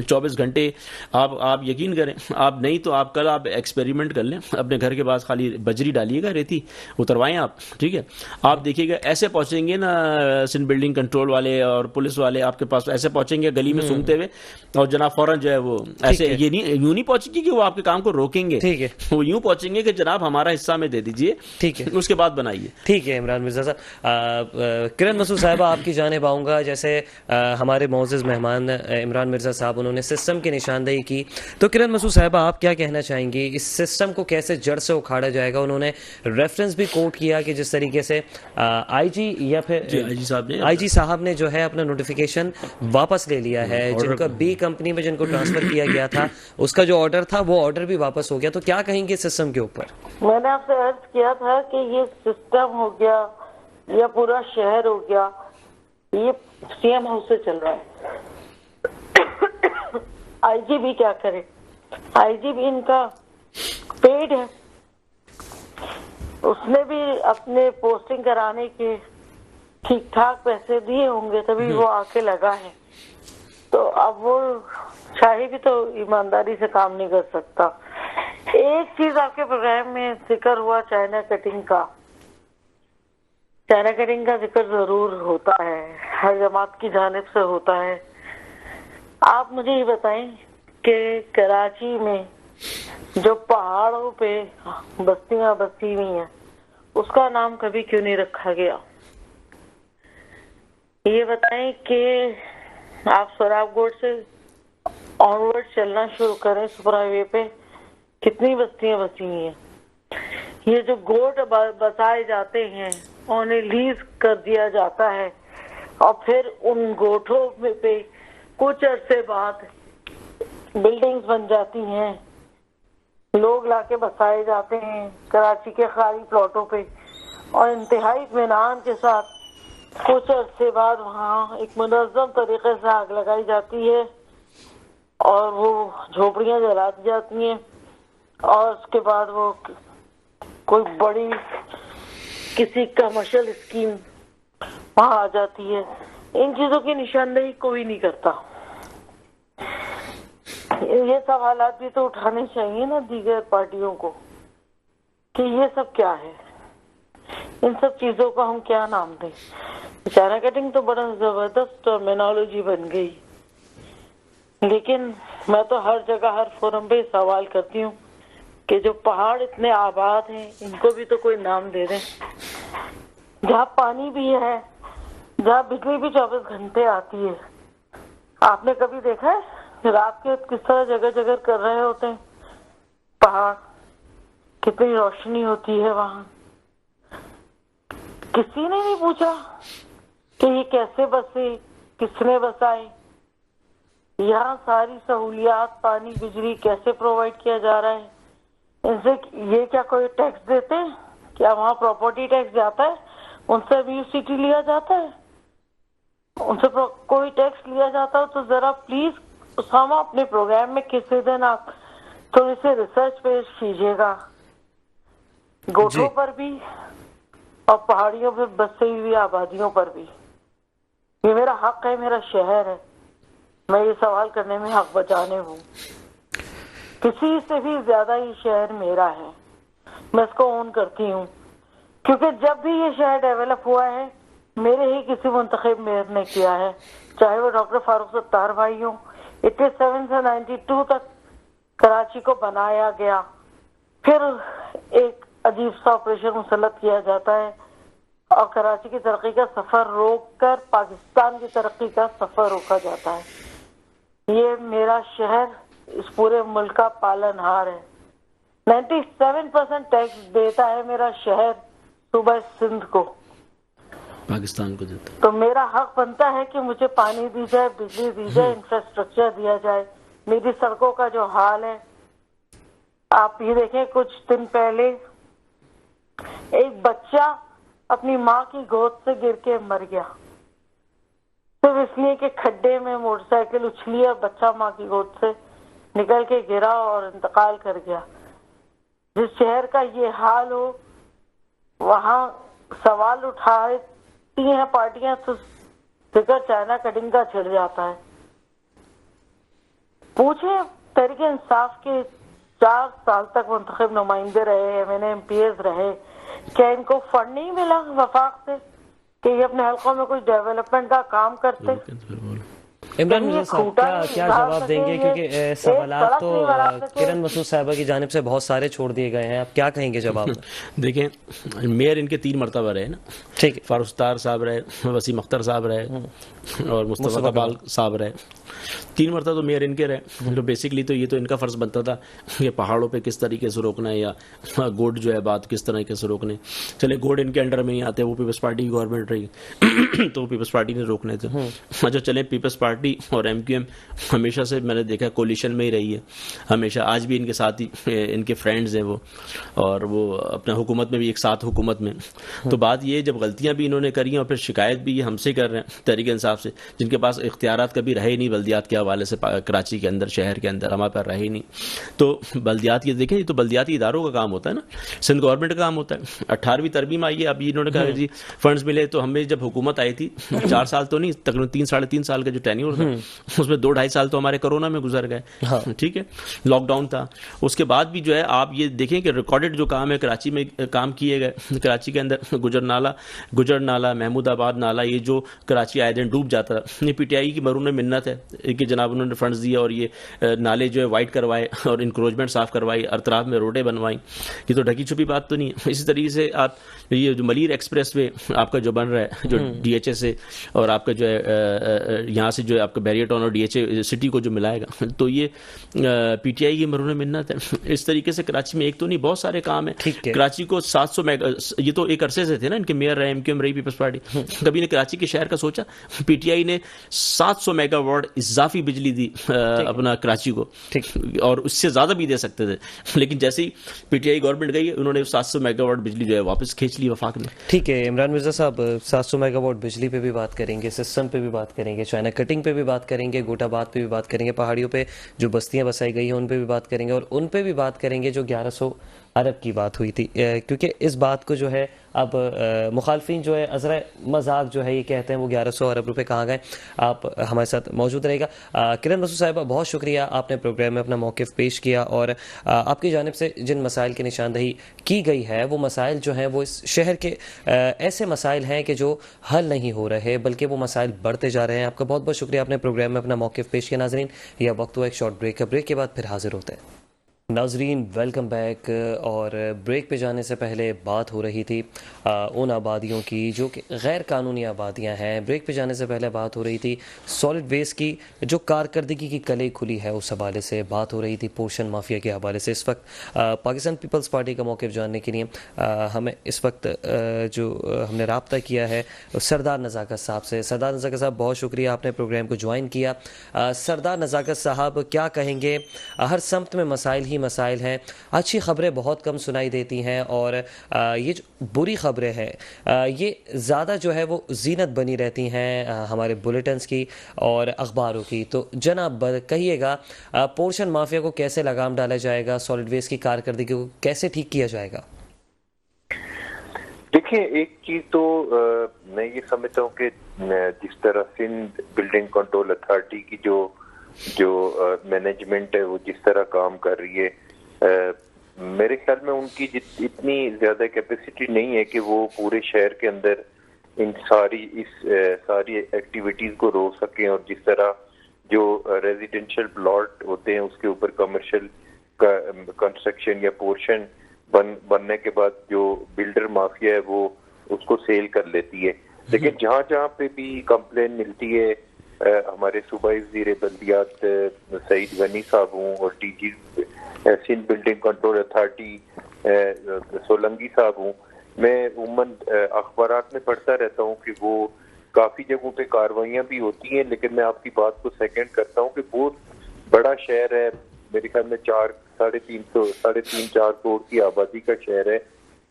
S2: 24 گھنٹے آپ یقین کریں، آپ نہیں تو آپ کل آپ ایکسپیریمنٹ کر لیں، اپنے گھر کے پاس خالی بجری ڈالیے گا، ریتی اتروائیں آپ، ٹھیک ہے، آپ دیکھیے گا ایسے پہنچیں گے نا سندھ بلڈنگ کنٹرول والے اور پولیس والے آپ کے پاس ایسے پہنچیں گے گلی میں سونگتے ہوئے، اور جناب فوراً جو ہے وہ ایسے یہ نہیں یوں نہیں پہنچیں گے کہ وہ آپ کے کام کو روکیں گے،
S1: ٹھیک ہے،
S2: وہ یوں پہنچیں گے کہ جناب ہمارا حصہ میں دے دیجئے،
S1: ٹھیک ہے،
S2: اس کے بعد بنائیے.
S1: ٹھیک ہے عمران مرزا صاحب. کرن مسعود صاحبہ آپ کی جانب آؤں گا. جیسے ہمارے معزز مہمان عمران مرزا صاحب انہوں نے سسٹم کی نشاندہی کی، تو کرن مسعود صاحبہ آپ کیا کہنا چاہیں جائیں گی, اس سسٹم کو کیسے جڑ سے اکھاڑا جائے گا. انہوں نے ریفرنس بھی کوٹ کیا کہ جس طریقے سے آئی جی یا پھر آئی جی صاحب نے جو ہے اپنا نوٹیفیکیشن واپس لے لیا ہے, جن کا بی کمپنی میں جن کو ٹرانسفر کیا گیا تھا اس کا جو آرڈر تھا وہ آرڈر بھی واپس ہو گیا. تو کیا کہیں گے سسٹم کے اوپر؟
S3: میں نے آپ سے عرض کیا تھا کہ یہ سسٹم ہو گیا یا پورا شہر ہو گیا, یہ سی ایم ہاؤس سے چل رہا ہے. آئی جی بھی کیا کرے, آئی جی بھی ان کا پیڈ ہے, اس نے بھی اپنے پوسٹنگ کرانے کے ٹھیک ٹھاک پیسے دیے ہوں گے تبھی وہ آ کے لگا ہے. تو اب وہ شاہی بھی تو ایمانداری سے کام نہیں کر سکتا. ایک چیز آپ کے پروگرام میں ذکر ہوا چائنا کٹنگ کا, چائنا کٹنگ کا ذکر ضرور ہوتا ہے, ہر جماعت کی جانب سے ہوتا ہے. آپ مجھے یہ بتائیں کہ کراچی میں جو پہاڑوں پہ بستیاں بسی ہوئی ہیں اس کا نام کبھی کیوں نہیں رکھا گیا؟ یہ بتائیں کہ آپ سوراب گوٹ سے آنورڈ چلنا شروع کریں سپر ہائی وے پہ کتنی بستیاں بسی ہوئی ہیں. یہ جو گوٹ بسائے جاتے ہیں انہیں لیز کر دیا جاتا ہے اور پھر ان گوٹھوں پہ کچھ عرصے بعد بلڈنگز بن جاتی ہیں, لوگ لا کے بسائے جاتے ہیں کراچی کے خالی پلاٹوں پہ, اور انتہائی اطمینان کے ساتھ کچھ عرصے بعد وہاں ایک منظم طریقے سے آگ لگائی جاتی ہے اور وہ جھوپڑیاں جلا دی جاتی ہیں, اور اس کے بعد وہ کوئی بڑی کسی کمرشل اسکیم وہاں آ جاتی ہے. ان چیزوں کی نشاندہی کوئی نہیں کرتا. یہ سوالات بھی تو اٹھانے چاہیے نا دیگر پارٹیوں کو کہ یہ سب کیا ہے, ان سب چیزوں کا ہم کیا نام دیں. چائنا کٹنگ تو بڑا زبردست ٹرمینالوجی بن گئی, لیکن میں تو ہر جگہ ہر فورم پہ سوال کرتی ہوں کہ جو پہاڑ اتنے آباد ہیں ان کو بھی تو کوئی نام دے دیں. جہاں پانی بھی ہے, جہاں بجلی بھی 24 گھنٹے آتی ہے, آپ نے کبھی دیکھا ہے رات کے کس طرح جگہ جگہ کر رہے ہوتے ہیں پہاڑ, کتنی روشنی ہوتی ہے وہاں. کسی نے نہیں پوچھا کہ یہ کیسے بسے, کس نے بسائے, یہاں ساری سہولیات پانی بجلی کیسے پرووائڈ کیا جا رہا ہے. ان سے یہ کیا کوئی ٹیکس دیتے ہیں؟ کیا وہاں پراپرٹی ٹیکس جاتا ہے, ان سے بھی سٹی لیا جاتا ہے, ان سے کوئی ٹیکس لیا جاتا ہے؟ تو ذرا پلیز اسامہ اپنے پروگرام میں کسی دن آپ تھوڑی سی ریسرچ پیش کیجیے گا گوٹھوں پر بھی اور پہاڑیوں پہ بسی ہوئی آبادیوں پر بھی. یہ میرا حق ہے, میرا شہر ہے, میں یہ سوال کرنے میں حق بچانے ہوں. کسی سے بھی زیادہ یہ شہر میرا ہے, میں اس کو اون کرتی ہوں, کیونکہ جب بھی یہ شہر ڈیولپ ہوا ہے میرے ہی کسی منتخب میئر نے کیا ہے, چاہے وہ ڈاکٹر فاروق ستار بھائی ہوں. 87 سے 92 تک کراچی کو بنایا گیا, پھر ایک عجیب سا آپریشن مسلط کیا جاتا ہے اور کراچی کی ترقی کا سفر روک کر پاکستان کی ترقی کا سفر روکا جاتا ہے. یہ میرا شہر اس پورے ملک کا پالن ہار ہے. 97% ٹیکس دیتا ہے میرا شہر صوبہ سندھ کو,
S2: پاکستان کو دیتا.
S3: تو میرا حق بنتا ہے کہ مجھے پانی دی جائے, بجلی دی جائے, انفراسٹرکچر دیا جائے. میری سڑکوں کا جو حال ہے آپ یہ دیکھیں, کچھ دن پہلے ایک بچہ اپنی ماں کی گود سے گر کے مر گیا, صرف اس لیے کہ کھڈے میں موٹر سائیکل اچھلی اور بچہ ماں کی گود سے نکل کے گرا اور انتقال کر گیا. جس شہر کا یہ حال ہو وہاں سوال اٹھاتی ہیں پارٹیاں تو ذکر چائنا کٹنگ کا چھڑ جاتا ہے. پوچھیں تحریک انصاف کے 4 سال تک منتخب نمائندے رہے, MNMPs رہے, کیا ان کو فنڈ نہیں ملا وفاق سے کہ یہ اپنے حلقوں میں کچھ ڈیولپمنٹ کا کام کرتے؟
S1: عمران مرزا صاحب کیا جواب دیں گے, کیونکہ سوالات تو کرن مسعود صاحبہ کی جانب سے بہت سارے چھوڑ دیے گئے ہیں, آپ کیا کہیں گے جواب؟
S2: دیکھیں میئر ان کے 3 مرتبہ رہے نا,
S1: ٹھیک ہے,
S2: فاروق ستار صاحب رہے, وسیم اختر صاحب رہے اور مصطفیٰ اقبال صاحب رہے. 3 مرتبہ تو میئر ان کے رہے. تو بیسکلی تو یہ تو ان کا فرض بنتا تھا کہ پہاڑوں پہ کس طریقے سے روکنا ہے یا گوڈ جو ہے بات کس طریقے سے روکنے. چلے گوڈ ان کے انڈر میں نہیں آتے, وہ پیپلز پارٹی کی گورنمنٹ رہی تو پیپلز پارٹی نے روکنے تھے. اچھا چلے پیپلز پارٹی اور ایم کیو ایم ہمیشہ سے میں نے دیکھا کولیشن میں ہی رہی ہے ہمیشہ, آج بھی ان کے ساتھ ہی ان کے فرینڈز ہیں وہ, اور وہ اپنے حکومت میں بھی ایک ساتھ حکومت میں. تو بات یہ جب غلطیاں بھی انہوں نے کری ہیں اور پھر شکایت بھی یہ ہم سے کر رہے ہیں تحریک انصاف سے, جن کے پاس اختیارات کبھی رہے نہیں بلدیات کے حوالے سے کراچی کے اندر شہر کے اندر ہمارے پاس رہے نہیں. تو بلدیات یہ دیکھیں, یہ تو بلدیاتی اداروں کا کام ہوتا ہے نا, سندھ گورنمنٹ کا کام ہوتا ہے. 18ویں ترمیم آئی ہے, اب انہوں نے کہا جی فنڈز ملے, تو ہمیں جب حکومت آئی تھی 4 سال تو نہیں, تقریباً 3 ساڑھے 3 سال کا جو ٹینیور تھا اس میں 2-2.5 سال تو ہمارے کورونا میں گزر گئے. ٹھیک ہے, لاک ڈاؤن تھا. اس کے بعد بھی جو ہے آپ یہ دیکھیں کہ ریکارڈڈ جو کام ہے کراچی میں کام کیے گئے, کراچی کے اندر گجر نالہ محمود آباد نالہ, یہ جو کراچی آئے دن ڈوب جاتا تھا, یہ پی ٹی آئی کی مرہون منت ہے کہ جناب انہوں نے فنڈز دیا اور یہ نالے جو ہے وائٹ کروائے اور انکروچمنٹ صاف کروائی, اطراف میں روڈیں بنوائیں. یہ تو ڈھکی چھپی بات تو نہیں ہے. اسی طریقے سے آپ یہ جو ملیر ایکسپریس وے آپ کا جو بن رہا ہے جو ڈی ایچ اے سے اور آپ کا جو ہے یہاں سے جو ہے آپ کا بیریئر ٹاؤن اور ڈی ایچ اے سٹی کو جو ملائے گا, تو یہ پی ٹی آئی کی مرہون منت ہے. اس طریقے سے کراچی میں ایک تو نہیں بہت سارے کام ہیں. کراچی کو 700 میگا, یہ تو ایک عرصے سے تھے نا ان کے میئر رہے ایم کیو ایم رہی پیپلز پارٹی, کبھی نے کراچی کے شہر کا سوچا؟ پی ٹی آئی نے 700 میگا واٹ اضافی بجلی دی اپنا کراچی کو, اور اس سے زیادہ بھی دے سکتے تھے, لیکن جیسے ہی پی ٹی آئی گورنمنٹ گئی انہوں نے 700 میگا واٹ بجلی جو ہے واپس کھینچ لی وفاق نے.
S1: ٹھیک ہے عمران مرزا صاحب, 700 میگا واٹ بجلی پہ بھی بات کریں گے, سسٹم پہ بھی بات کریں گے, چائنا کٹنگ پہ بھی بات کریں گے, گوٹا بات پہ بھی بات کریں گے, پہاڑیوں پہ جو بستیاں بسائی گئی ہیں ان پہ بھی بات کریں گے, اور ان پہ بھی بات کریں گے جو 1100 ارب کی بات ہوئی تھی, کیونکہ اس بات کو جو ہے اب مخالفین جو ہے عذرا مذاق جو ہے یہ کہتے ہیں وہ 1100 ارب روپے کہاں گئے. آپ ہمارے ساتھ موجود رہے گا. کرن مسعود صاحبہ بہت شکریہ, آپ نے پروگرام میں اپنا موقف پیش کیا, اور آپ کی جانب سے جن مسائل کی نشاندہی کی گئی ہے وہ مسائل جو ہیں وہ اس شہر کے ایسے مسائل ہیں کہ جو حل نہیں ہو رہے بلکہ وہ مسائل بڑھتے جا رہے ہیں. آپ کا بہت بہت شکریہ, آپ نے پروگرام میں اپنا موقف پیش کیا. ناظرین یہ وقت ہوا ایک شارٹ بریک کا, بریک کے بعد پھر حاضر ہوتے ہیں. ناظرین ویلکم بیک. اور بریک پہ جانے سے پہلے بات ہو رہی تھی ان آبادیوں کی جو کہ غیر قانونی آبادیاں ہیں. بریک پہ جانے سے پہلے بات ہو رہی تھی سالڈ ویسٹ کی جو کارکردگی کی کلے کھلی ہے اس حوالے سے, بات ہو رہی تھی پورشن مافیا کے حوالے سے. اس وقت پاکستان پیپلز پارٹی کا موقف جاننے کے لیے ہمیں اس وقت جو ہم نے رابطہ کیا ہے سردار نزاکت صاحب سے. سردار نزاکت صاحب بہت شکریہ, آپ نے پروگرام کو جوائن کیا. سردار نزاکت صاحب کیا کہیں گے, ہر سمت میں مسائل ہی مسائل ہیں, اچھی خبریں بہت کم سنائی دیتی ہیں, اور یہ جو بری خبریں ہیں یہ زیادہ جو ہے وہ زینت بنی رہتی ہیں ہمارے بلیٹنز کی اور اخباروں کی. تو جناب کہیے گا پورشن مافیا کو کیسے لگام ڈالا جائے گا, سالڈ ویسٹ کی کارکردگی کو کیسے ٹھیک کیا جائے گا؟
S4: دیکھیں ایک چیز تو میں یہ سمجھتا ہوں کہ جس طرح سندھ بلڈنگ کنٹرول اتھارٹی کی جو مینجمنٹ ہے وہ جس طرح کام کر رہی ہے, میرے خیال میں ان کی اتنی زیادہ کیپیسٹی نہیں ہے کہ وہ پورے شہر کے اندر ان ساری ایکٹیویٹیز کو روک سکیں, اور جس طرح جو ریزیڈینشل پلاٹ ہوتے ہیں اس کے اوپر کمرشل کنسٹرکشن یا پورشن بننے کے بعد جو بلڈر مافیا ہے وہ اس کو سیل کر لیتی ہے. لیکن جہاں جہاں پہ بھی کمپلین ملتی ہے, ہمارے صوبائی وزیر بلدیات سعید غنی صاحب ہوں اور D G Sindh building control authority Solangi صاحب ہوں, میں عموماً اخبارات میں پڑھتا رہتا ہوں کہ وہ کافی جگہوں پہ کاروائیاں بھی ہوتی ہیں. لیکن میں آپ کی بات کو سیکنڈ کرتا ہوں کہ بہت بڑا شہر ہے, میرے خیال میں 3.5-4 کروڑ کی آبادی کا شہر ہے,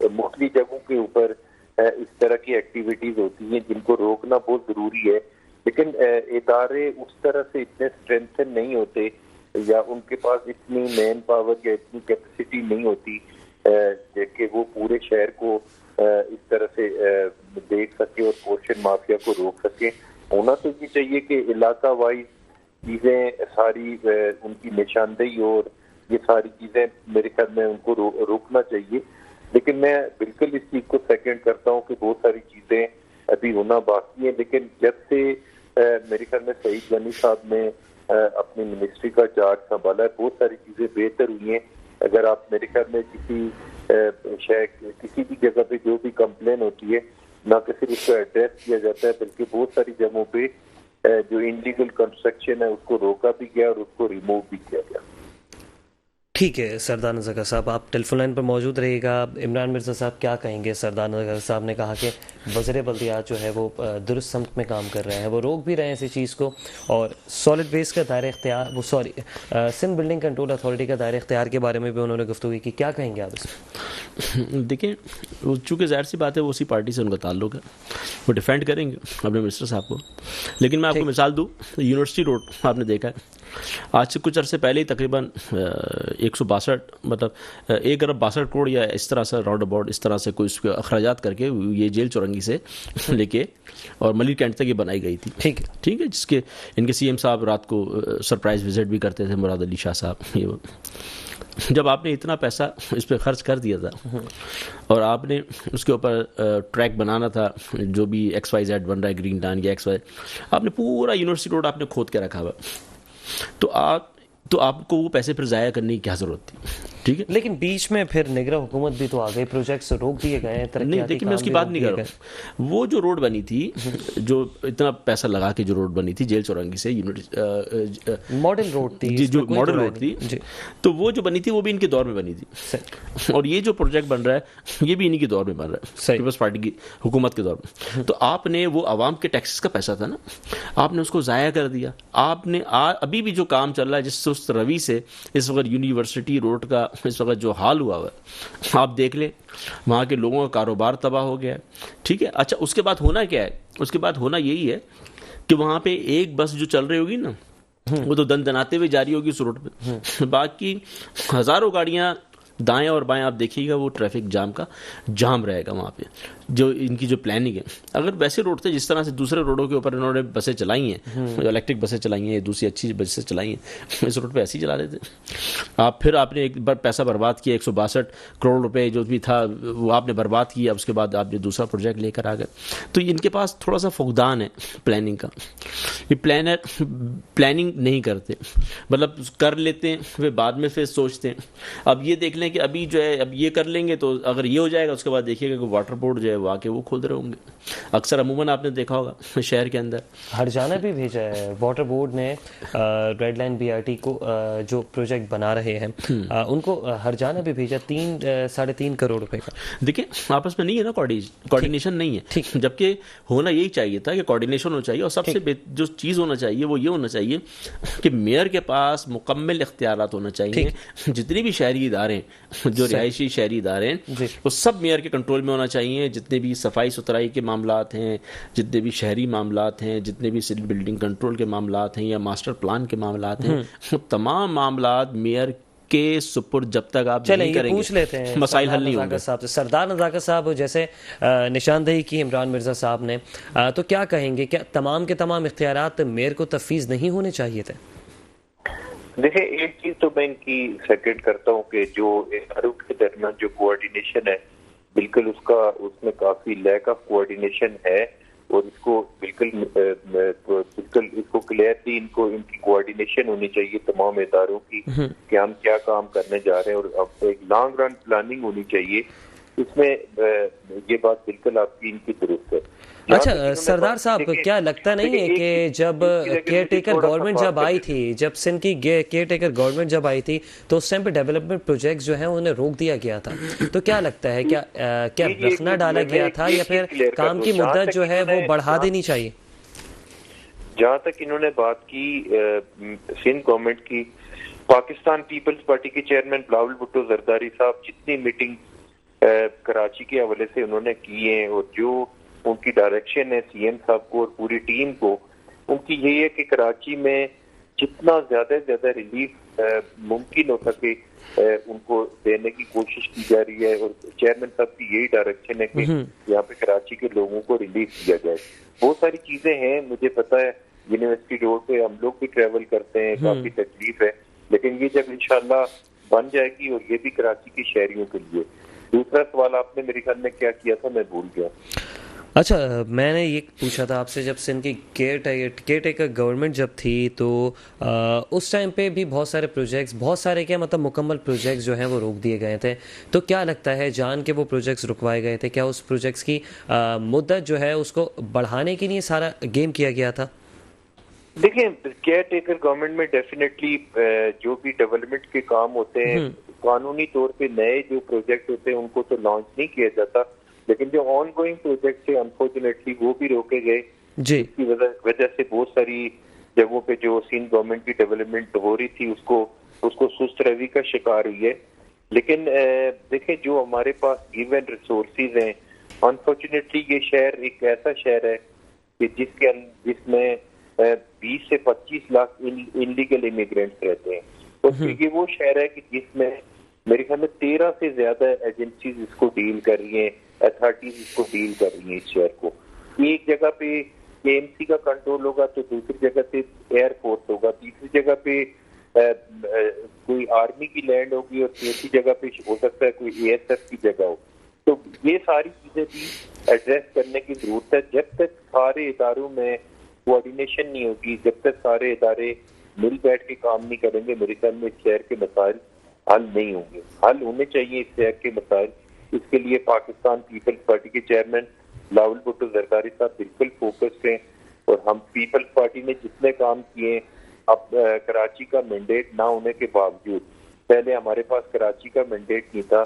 S4: مختلف جگہوں کے اوپر اس طرح کی ایکٹیویٹیز ہوتی ہیں جن کو روکنا بہت ضروری ہے. لیکن ادارے اس طرح سے اتنے اسٹرینتھن نہیں ہوتے یا ان کے پاس اتنی مین پاور یا اتنی کیپیسٹی نہیں ہوتی کہ وہ پورے شہر کو اس طرح سے دیکھ سکے اور پورشن مافیا کو روک سکے. ہونا تو یہ چاہیے کہ علاقہ وائز چیزیں ساری ان کی نشاندہی اور یہ ساری چیزیں میرے خیال میں ان کو روکنا چاہیے. لیکن میں بالکل اس چیز کو سیکنڈ کرتا ہوں کہ بہت ساری چیزیں ابھی ہونا باقی ہیں. لیکن جب سے میرے خیال میں سعید غنی صاحب نے اپنی منسٹری کا چارج سنبھالا ہے بہت ساری چیزیں بہتر ہوئی ہیں. اگر آپ میرے خیال میں کسی بھی جگہ پہ جو بھی کمپلین ہوتی ہے نہ کہ صرف اس کو ایڈریس کیا جاتا ہے بلکہ بہت ساری جگہوں پہ جو انلیگل کنسٹرکشن ہے اس کو روکا بھی گیا اور اس کو ریموو بھی کیا گیا.
S1: ٹھیک ہے سردار نذر صاحب، آپ ٹیلی فون لائن پر موجود رہیے گا. عمران مرزا صاحب کیا کہیں گے؟ سردار نذر صاحب نے کہا کہ وزیر بلدیات جو ہے وہ درست سمت میں کام کر رہے ہیں، وہ روک بھی رہے ہیں اسی چیز کو، اور سالڈ ویسٹ کا دائرہ اختیار سندھ بلڈنگ کنٹرول اتھارٹی کا دائرہ اختیار کے بارے میں بھی انہوں نے گفتگو کی. کیا کہیں گے آپ اس میں؟
S2: دیکھیں چونکہ ظاہر سی بات ہے وہ اسی پارٹی سے ان کا تعلق ہے، وہ ڈیفینڈ کریں گے اپنے منسٹر صاحب کو. لیکن میں آپ کو مثال دوں، یونیورسٹی روڈ آپ نے دیکھا ہے آج سے کچھ عرصے پہلے ہی تقریباً 162 مطلب 1.62 کروڑ یا اس طرح سے راؤنڈ اباؤٹ اس طرح سے کوئی اس کے اخراجات کر کے یہ جیل چورنگی سے لے کے اور ملی کینٹ تک یہ بنائی گئی تھی. ٹھیک ہے، جس کے ان کے سی ایم صاحب رات کو سرپرائز وزٹ بھی کرتے تھے، مراد علی شاہ صاحب. یہ جب آپ نے اتنا پیسہ اس پہ خرچ کر دیا تھا اور آپ نے اس کے اوپر ٹریک بنانا تھا جو بھی XYZ بن رہا ہے، گرین ٹاؤن یا XY، آپ نے پورا یونیورسٹی روڈ آپ نے کھود کے رکھا ہوا، تو آپ کو وہ پیسے پھر ضائع کرنے کی کیا ضرورت تھی؟ ٹھیک ہے،
S1: لیکن بیچ میں پھر نگراں حکومت بھی تو آ گئی، پروجیکٹس روک دیے گئے.
S2: نہیں دیکھیں میں اس کی بات نہیں کر رہا ہوں. وہ جو روڈ بنی تھی، جو اتنا پیسہ لگا کے جو روڈ بنی تھی جیل چورنگی سے،
S1: ماڈل روڈ تھی،
S2: جی جو ماڈل روڈ تھی، تو وہ جو بنی تھی وہ بھی ان کے دور میں بنی تھی، اور یہ جو پروجیکٹ بن رہا ہے یہ بھی انہی کے دور میں بن رہا ہے، پیپلز پارٹی کی حکومت کے دور میں. تو آپ نے وہ عوام کے ٹیکسز کا پیسہ تھا نا، آپ نے اس کو ضائع کر دیا. آپ نے ابھی بھی جو کام چل رہا ہے جس سست روی سے اس وقت یونیورسٹی روڈ کا اس وقت جو حال ہوا ہے آپ دیکھ لیں، وہاں کے لوگوں کا کاروبار تباہ ہو گیا ہے. ٹھیک ہے، اچھا اس کے بعد ہونا کیا ہے؟ اس کے بعد ہونا یہی ہے کہ وہاں پہ ایک بس جو چل رہی ہوگی نا وہ تو دن دناتے ہوئے جاری ہوگی اس روڈ پہ، باقی ہزاروں گاڑیاں دائیں اور بائیں آپ دیکھیے گا وہ ٹریفک جام کا جام رہے گا وہاں پہ. جو ان کی جو پلاننگ ہے، اگر ویسے روڈ تھے جس طرح سے دوسرے روڈوں کے اوپر انہوں نے بسیں چلائی ہیں، الیکٹرک بسیں چلائی ہیں، دوسری اچھی بسیں چلائی ہیں، اس روڈ پہ ایسے ہی چلا لیتے. پھر آپ نے ایک بار پیسہ برباد کیا، 162 کروڑ روپے جو بھی تھا وہ آپ نے برباد کیا. اس کے بعد آپ نے دوسرا پروجیکٹ لے کر آ گئے. تو ان کے پاس تھوڑا سا فقدان ہے پلاننگ کا. یہ پلاننگ نہیں کرتے، مطلب کر لیتے ہیں پھر بعد میں پھر سوچتے ہیں. اب یہ دیکھ لیں کہ ابھی جو ہے اب یہ کر لیں گے تو اگر یہ ہو جائے گا اس کے بعد دیکھیے گا کہ واٹر بورڈ جو ہے وہ آ کے وہ کھود رہے ہوں گے. اکثر عموماً آپ نے دیکھا ہوگا شہر کے اندر
S1: ہرجانہ بھی بھیجا ہے واٹر بورڈ نے، ریڈ لائن BRT کو جو پروجیکٹ بنا رہے ہیں ان کو ہرجانہ بھی بھیجا 3.5 کروڑ روپے کا.
S2: دیکھیں آپس میں نہیں ہے نا کوارڈینیشن نہیں ہے، جبکہ ہونا یہی چاہیے تھا کہ کوارڈینیشن ہونا چاہیے. اور سب سے جو چیز ہونا چاہیے وہ یہ ہونا چاہیے کہ میئر کے پاس مکمل اختیارات ہونا چاہیے. جتنے بھی شہری ادارے ہیں، جو رہائشی شہری ادارے ہیں، وہ سب میئر کے کنٹرول میں ہونا چاہیے. جتنے بھی صفائی ستھرائی کے معاملات ہیں، جتنے بھی شہری معاملات ہیں، جتنے بھی سندھ بلڈنگ کنٹرول کے معاملات ہیں یا ماسٹر پلان کے معاملات ہیں، وہ تمام معاملات میئر کے سپرد جب تک آپ نہیں کریں گے مسائل حل نہیں ہوں گے.
S1: سردار نذاکت صاحب جیسے نشاندہی کی عمران مرزا صاحب نے، تو کیا کہیں گے، کیا تمام کے تمام اختیارات میئر کو تفویض نہیں ہونے چاہیے تھے؟
S4: دیکھیں ایک چیز تو میں ان کی سیکنڈ کرتا ہوں کہ جو اداروں کے درمیان جو کوآرڈینیشن ہے بالکل اس میں کافی لیک آف کوآرڈینیشن ہے، اور اس کو بالکل اس کو کلیئرلی ان کی کوآرڈینیشن ہونی چاہیے تمام اداروں کی کہ ہم کیا کام کرنے جا رہے ہیں، اور اب ایک لانگ رن پلاننگ ہونی چاہیے. اس میں یہ بات بالکل آپ کی ان کی درست ہے.
S1: اچھا سردار صاحب کیا لگتا نہیں ہے کہ جب کیئر ٹیکر گورنمنٹ جب آئی تھی، جب سندھ کی کیئر ٹیکر گورنمنٹ جب آئی تھی تو اس ٹائم پہ ڈیولپمنٹ پروجیکٹس جو ہیں انہیں روک دیا گیا تھا، تو کیا لگتا ہے کیا رخنا ڈالا گیا تھا یا پھر کام کی مدت جو ہے وہ بڑھا دینی چاہیے؟
S4: جہاں تک انہوں نے بات کی سندھ گورنمنٹ کی، پاکستان پیپلز پارٹی کے چیئرمین بلاول بھٹو زرداری صاحب جتنی میٹنگ کراچی کے حوالے سے انہوں نے کی ہیں، اور جو ان کی ڈائریکشن ہے سی ایم صاحب کو اور پوری ٹیم کو، ان کی یہی ہے کہ کراچی میں جتنا زیادہ سے زیادہ ریلیف ممکن ہو سکے ان کو دینے کی کوشش کی جا رہی ہے. اور چیئرمین صاحب کی یہی ڈائریکشن ہے کہ یہاں پہ کراچی کے لوگوں کو ریلیف دیا جائے. بہت ساری چیزیں ہیں، مجھے پتا ہے یونیورسٹی روڈ پہ ہم لوگ بھی ٹریول کرتے ہیں، کافی تکلیف ہے، لیکن یہ جب انشاءاللہ بن جائے گی، اور یہ بھی کراچی کے شہریوں کے لیے. دوسرا سوال آپ نے میرے خیال میں کیا کیا تھا میں بھول گیا.
S1: اچھا میں نے یہ پوچھا تھا آپ سے، جب سندھ کی کیئر ٹیکر گورنمنٹ جب تھی تو اس ٹائم پہ بھی بہت سارے پروجیکٹس، بہت سارے کیا مطلب مکمل پروجیکٹس جو ہیں وہ روک دیے گئے تھے، تو کیا لگتا ہے جان کے وہ پروجیکٹس رکوائے گئے تھے، کیا اس پروجیکٹس کی مدت جو ہے اس کو بڑھانے کے لیے سارا گیم کیا گیا تھا؟
S4: دیکھیں کیئر ٹیکر گورنمنٹ میں ڈیفینیٹلی جو بھی ڈیولپمنٹ کے کام ہوتے ہیں قانونی طور پہ نئے جو پروجیکٹ ہوتے ہیں ان کو تو لانچ نہیں کیا جاتا، لیکن جو آن گوئنگ پروجیکٹ تھے انفارچونیٹلی وہ بھی روکے گئے جی، اس کی وجہ سے بہت ساری جگہوں پہ جو سندھ گورنمنٹ کی ڈیولپمنٹ ہو رہی تھی اس کو سست روی کا شکار ہوئی ہے. لیکن دیکھیں جو ہمارے پاس گیون ریسورسز ہیں، انفارچونیٹلی یہ شہر ایک ایسا شہر ہے کہ جس میں 20 سے 25 لاکھ انلیگل امیگرینٹس رہتے ہیں، اور یہ وہ شہر ہے کہ جس میں میرے خیال میں 13 سے زیادہ ایجنسیز اس کو ڈیل کر رہی ہیں، اتھارٹیز اس کو ڈیل کر رہی ہیں اس شہر کو. ایک جگہ پہ KMC کا کنٹرول ہوگا تو دوسری جگہ پہ ایئر فورس ہوگا، تیسری جگہ پہ کوئی آرمی کی لینڈ ہوگی، اور چوتھی جگہ پہ ہو سکتا ہے کوئی ASF کی جگہ ہو. تو یہ ساری چیزیں بھی ایڈریس کرنے کی ضرورت ہے. جب تک سارے اداروں میں کوآرڈینیشن نہیں ہوگی، جب تک سارے ادارے مل بیٹھ کے کام نہیں کریں گے، میرے خیال میں اس شہر کے مسائل حل نہیں ہوں گے. حل ہونے چاہیے اس شہر کے مسائل. اس کے لیے پاکستان پیپلز پارٹی کے چیئرمین لاول بھٹو زرداری صاحب بالکل فوکسڈ ہیں، اور ہم پیپلز پارٹی نے جتنے کام کیے ہیں، اب کراچی کا مینڈیٹ نہ ہونے کے باوجود، پہلے ہمارے پاس کراچی کا مینڈیٹ نہیں تھا،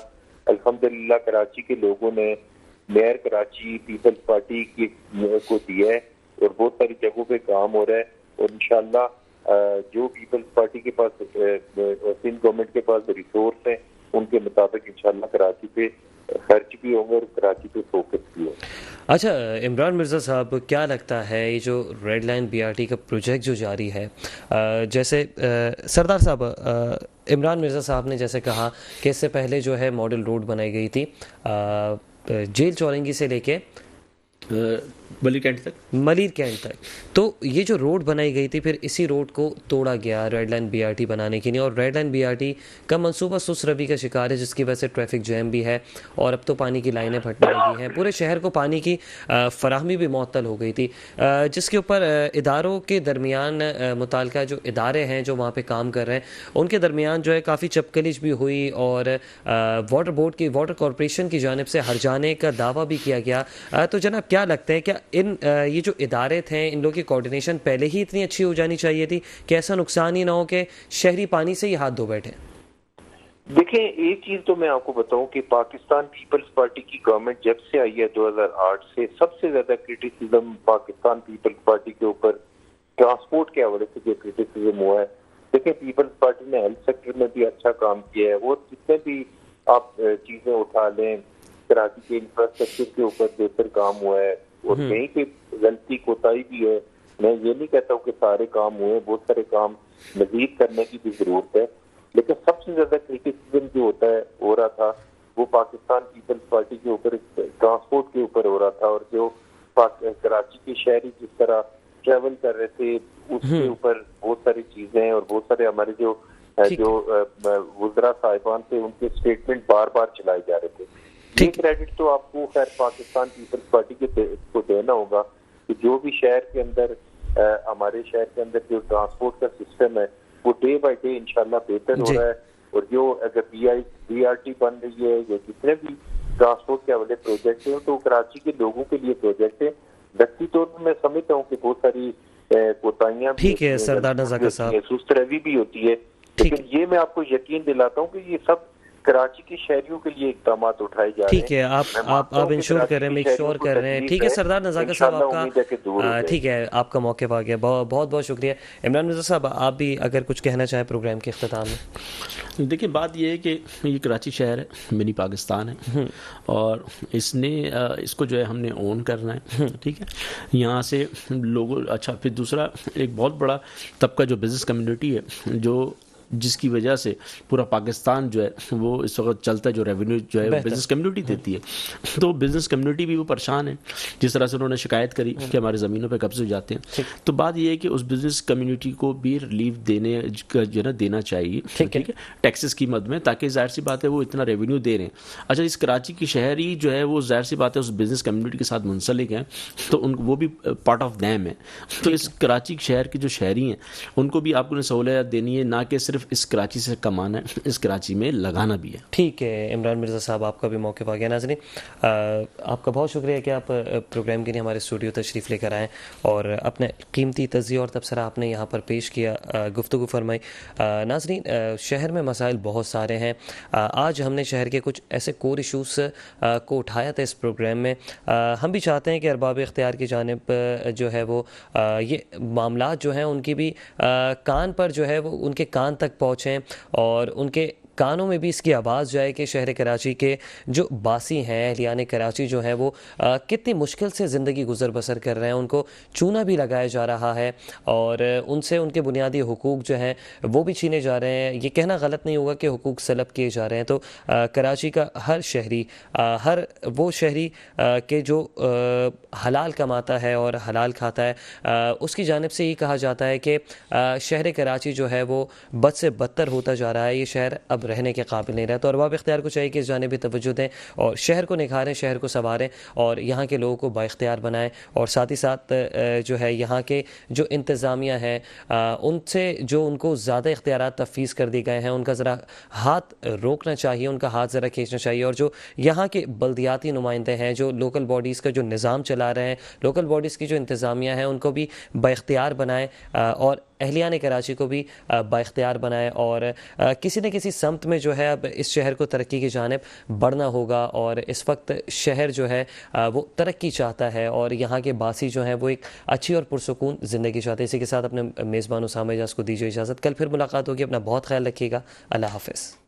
S4: الحمدللہ کراچی کے لوگوں نے میئر کراچی پیپلز پارٹی کو دیا ہے، اور بہت ساری جگہوں پہ کام ہو رہا ہے. اور انشاءاللہ جو پیپلز پارٹی کے پاس سندھ گورنمنٹ کے پاس ریسورس ہیں ان کے مطابق انشاءاللہ کراچی پہ خرچ بھی ہوں گے اور کراچی پہ فوکس بھی ہوگا.
S1: اچھا عمران مرزا صاحب، کیا لگتا ہے یہ جو ریڈ لائن BRT کا پروجیکٹ جو جاری ہے، جیسے سردار صاحب عمران مرزا صاحب نے جیسے کہا کہ اس سے پہلے جو ہے ماڈل روڈ بنائی گئی تھی جیل چورنگی سے لے کے ملیر کینٹ تک، تو یہ جو روڈ بنائی گئی تھی پھر اسی روڈ کو توڑا گیا ریڈ لائن BRT بنانے کے لیے، اور ریڈ لائن BRT کا منصوبہ سست روی کا شکار ہے، جس کی وجہ سے ٹریفک جیم بھی ہے، اور اب تو پانی کی لائنیں پھٹنے لگی ہیں. پورے شہر کو پانی کی فراہمی بھی معطل ہو گئی تھی، جس کے اوپر اداروں کے درمیان متعلقہ جو ادارے ہیں جو وہاں پہ کام کر رہے ہیں ان کے درمیان جو ہے کافی چپکلش بھی ہوئی، اور واٹر کارپوریشن کی جانب سے ہرجانے کا دعویٰ بھی کیا گیا. تو جناب کیا لگتا ہے کیا یہ جو ادارے تھے ان لوگوں کی کوارڈینیشن پہلے ہی اتنی اچھی ہو جانی چاہیے تھی کہ ایسا نقصان ہی نہ ہو کہ شہری پانی سے ہی ہاتھ دھو بیٹھے؟
S4: دیکھیں ایک چیز تو میں آپ کو بتاؤں کہ پاکستان پیپلز پارٹی کی گورنمنٹ جب سے آئی ہے 2008 سے، سب سے زیادہ کرٹیسزم پاکستان پیپلز پارٹی کے اوپر ٹرانسپورٹ کے حوالے سے جو کرٹیسزم ہوا ہے. دیکھیں پیپلز پارٹی نے ہیلتھ سیکٹر میں بھی اچھا کام کیا ہے، اور جتنے بھی آپ چیزیں اٹھا لیں کراچی کے انفراسٹرکچر کے اوپر بہتر کام ہوا ہے، اور کہیں پہ غلطی کوتاہی بھی ہے. میں یہ نہیں کہتا ہوں کہ سارے کام ہوئے، بہت سارے کام مزید کرنے کی بھی ضرورت ہے، لیکن سب سے زیادہ کرٹیسزم جو ہوتا ہے ہو رہا تھا وہ پاکستان پیپلز پارٹی کے اوپر ٹرانسپورٹ کے اوپر ہو رہا تھا، اور جو کراچی کے شہری جس طرح ٹریول کر رہے تھے اس کے اوپر بہت ساری چیزیں، اور بہت سارے ہمارے جو وزراء صاحبان تھے ان کے اسٹیٹمنٹ بار بار چلائے جا رہے تھے. یہ کریڈٹ تو آپ کو خیر پاکستان پیپلز پارٹی کو دینا ہوگا کہ جو بھی شہر کے اندر ہمارے شہر کے اندر جو ٹرانسپورٹ کا سسٹم ہے وہ ڈے بائی ڈے انشاءاللہ بہتر ہو رہا ہے. اور جو اگر BRT بن رہی ہے یا جتنے بھی ٹرانسپورٹ کے حوالے پروجیکٹ ہیں تو کراچی کے لوگوں کے لیے پروجیکٹ ہے. ذاتی طور پر میں سمجھتا ہوں کہ بہت ساری کوتاہیاں
S1: ٹھیک ہے سردار نزاکت صاحب،
S4: سست روی بھی ہوتی ہے، لیکن یہ میں آپ کو یقین دلاتا ہوں کہ یہ سب کراچی کے شہریوں کے لیے اقدامات اٹھائے جا رہے ہیں.
S1: ٹھیک ہے، آپ انشور کر رہے ہیں، میک شور کر رہے ہیں. ٹھیک ہے سردار نزاکت صاحب، آپ کا ٹھیک ہے، آپ کا موقف آ گیا. بہت بہت شکریہ. عمران مرزا صاحب آپ بھی اگر کچھ کہنا چاہیں پروگرام کے اختتام میں.
S2: دیکھیں بات یہ ہے کہ یہ کراچی شہر ہے، منی پاکستان ہے، اور اس کو جو ہے ہم نے اون کرنا ہے. ٹھیک ہے، یہاں سے لوگوں اچھا پھر دوسرا ایک بہت بڑا طبقہ جو بزنس کمیونٹی ہے جس کی وجہ سے پورا پاکستان جو ہے وہ اس وقت چلتا ہے، جو ریونیو جو ہے بزنس کمیونٹی دیتی ہے، تو بزنس کمیونٹی بھی وہ پریشان ہے. جس طرح سے انہوں نے شکایت کری کہ ہماری زمینوں پہ قبضے ہو جاتے ہیں، تو بات یہ ہے کہ اس بزنس کمیونٹی کو بھی ریلیف دینے جو ہے نا دینا چاہیے، ٹھیک ہے، ٹیکسز کی مد میں، تاکہ ظاہر سی بات ہے وہ اتنا ریونیو دے رہے ہیں. اچھا اس کراچی کی شہری جو ہے وہ ظاہر سی بات ہے اس بزنس کمیونٹی کے ساتھ منسلک ہیں، تو وہ بھی پارٹ آف دیم ہے. تو اس کراچی شہر کے جو شہری ہیں ان کو بھی آپ کو سہولیات دینی ہے، نہ کہ صرف صرف اس کراچی سے کمانا ہے، اس کراچی میں لگانا بھی ہے۔
S1: ٹھیک ہے عمران مرزا صاحب، آپ کا بھی موقف آ گیا۔ ناظرین آپ کا بہت شکریہ کہ آپ پروگرام کے لیے ہمارے اسٹوڈیو تشریف لے کر آئیں اور اپنے قیمتی تجزیہ اور تبصرہ آپ نے یہاں پر پیش کیا، گفتگو فرمائی۔ ناظرین شہر میں مسائل بہت سارے ہیں، آج ہم نے شہر کے کچھ ایسے کور ایشوز کو اٹھایا تھا اس پروگرام میں۔ ہم بھی چاہتے ہیں کہ ارباب اختیار کی جانب جو ہے وہ یہ معاملات جو ہیں ان کی بھی کان پر جو ہے وہ ان کے کان تک پہنچیں اور ان کے کانوں میں بھی اس کی آواز جائے کہ شہر کراچی کے جو باسی ہیں، اہلیان کراچی جو ہیں وہ کتنی مشکل سے زندگی گزر بسر کر رہے ہیں، ان کو چونا بھی لگایا جا رہا ہے اور ان سے ان کے بنیادی حقوق جو ہیں وہ بھی چھینے جا رہے ہیں۔ یہ کہنا غلط نہیں ہوگا کہ حقوق سلب کیے جا رہے ہیں۔ تو کراچی کا ہر شہری، ہر وہ شہری کہ جو حلال کماتا ہے اور حلال کھاتا ہے، اس کی جانب سے یہ کہا جاتا ہے کہ شہر کراچی جو ہے وہ بد سے بدتر ہوتا جا رہا ہے، یہ شہر اب رہنے کے قابل نہیں رہا۔ تو ارباب اختیار کو چاہیے کہ اس جانب بھی توجہ دیں اور شہر کو نکھاریں، شہر کو سنواریں اور یہاں کے لوگوں کو بااختیار بنائیں، اور ساتھ ہی ساتھ جو ہے یہاں کے جو انتظامیہ ہیں ان سے جو ان کو زیادہ اختیارات تفویض کر دی گئے ہیں ان کا ذرا ہاتھ روکنا چاہیے، ان کا ہاتھ ذرا کھینچنا چاہیے، اور جو یہاں کے بلدیاتی نمائندے ہیں، جو لوکل باڈیز کا جو نظام چلا رہے ہیں، لوکل باڈیز کی جو انتظامیہ ہیں، ان کو بھی بااختیار بنائیں اور اہلیان کراچی کو بھی بااختیار بنائیں، اور کسی نہ کسی سمت میں جو ہے اب اس شہر کو ترقی کی جانب بڑھنا ہوگا۔ اور اس وقت شہر جو ہے وہ ترقی چاہتا ہے اور یہاں کے باسی جو ہیں وہ ایک اچھی اور پرسکون زندگی چاہتے ہیں۔ اسی کے ساتھ اپنے میزبان اسامہ اجاز کو دیجیے اجازت، کل پھر ملاقات ہوگی، اپنا بہت خیال رکھیے گا، اللہ حافظ۔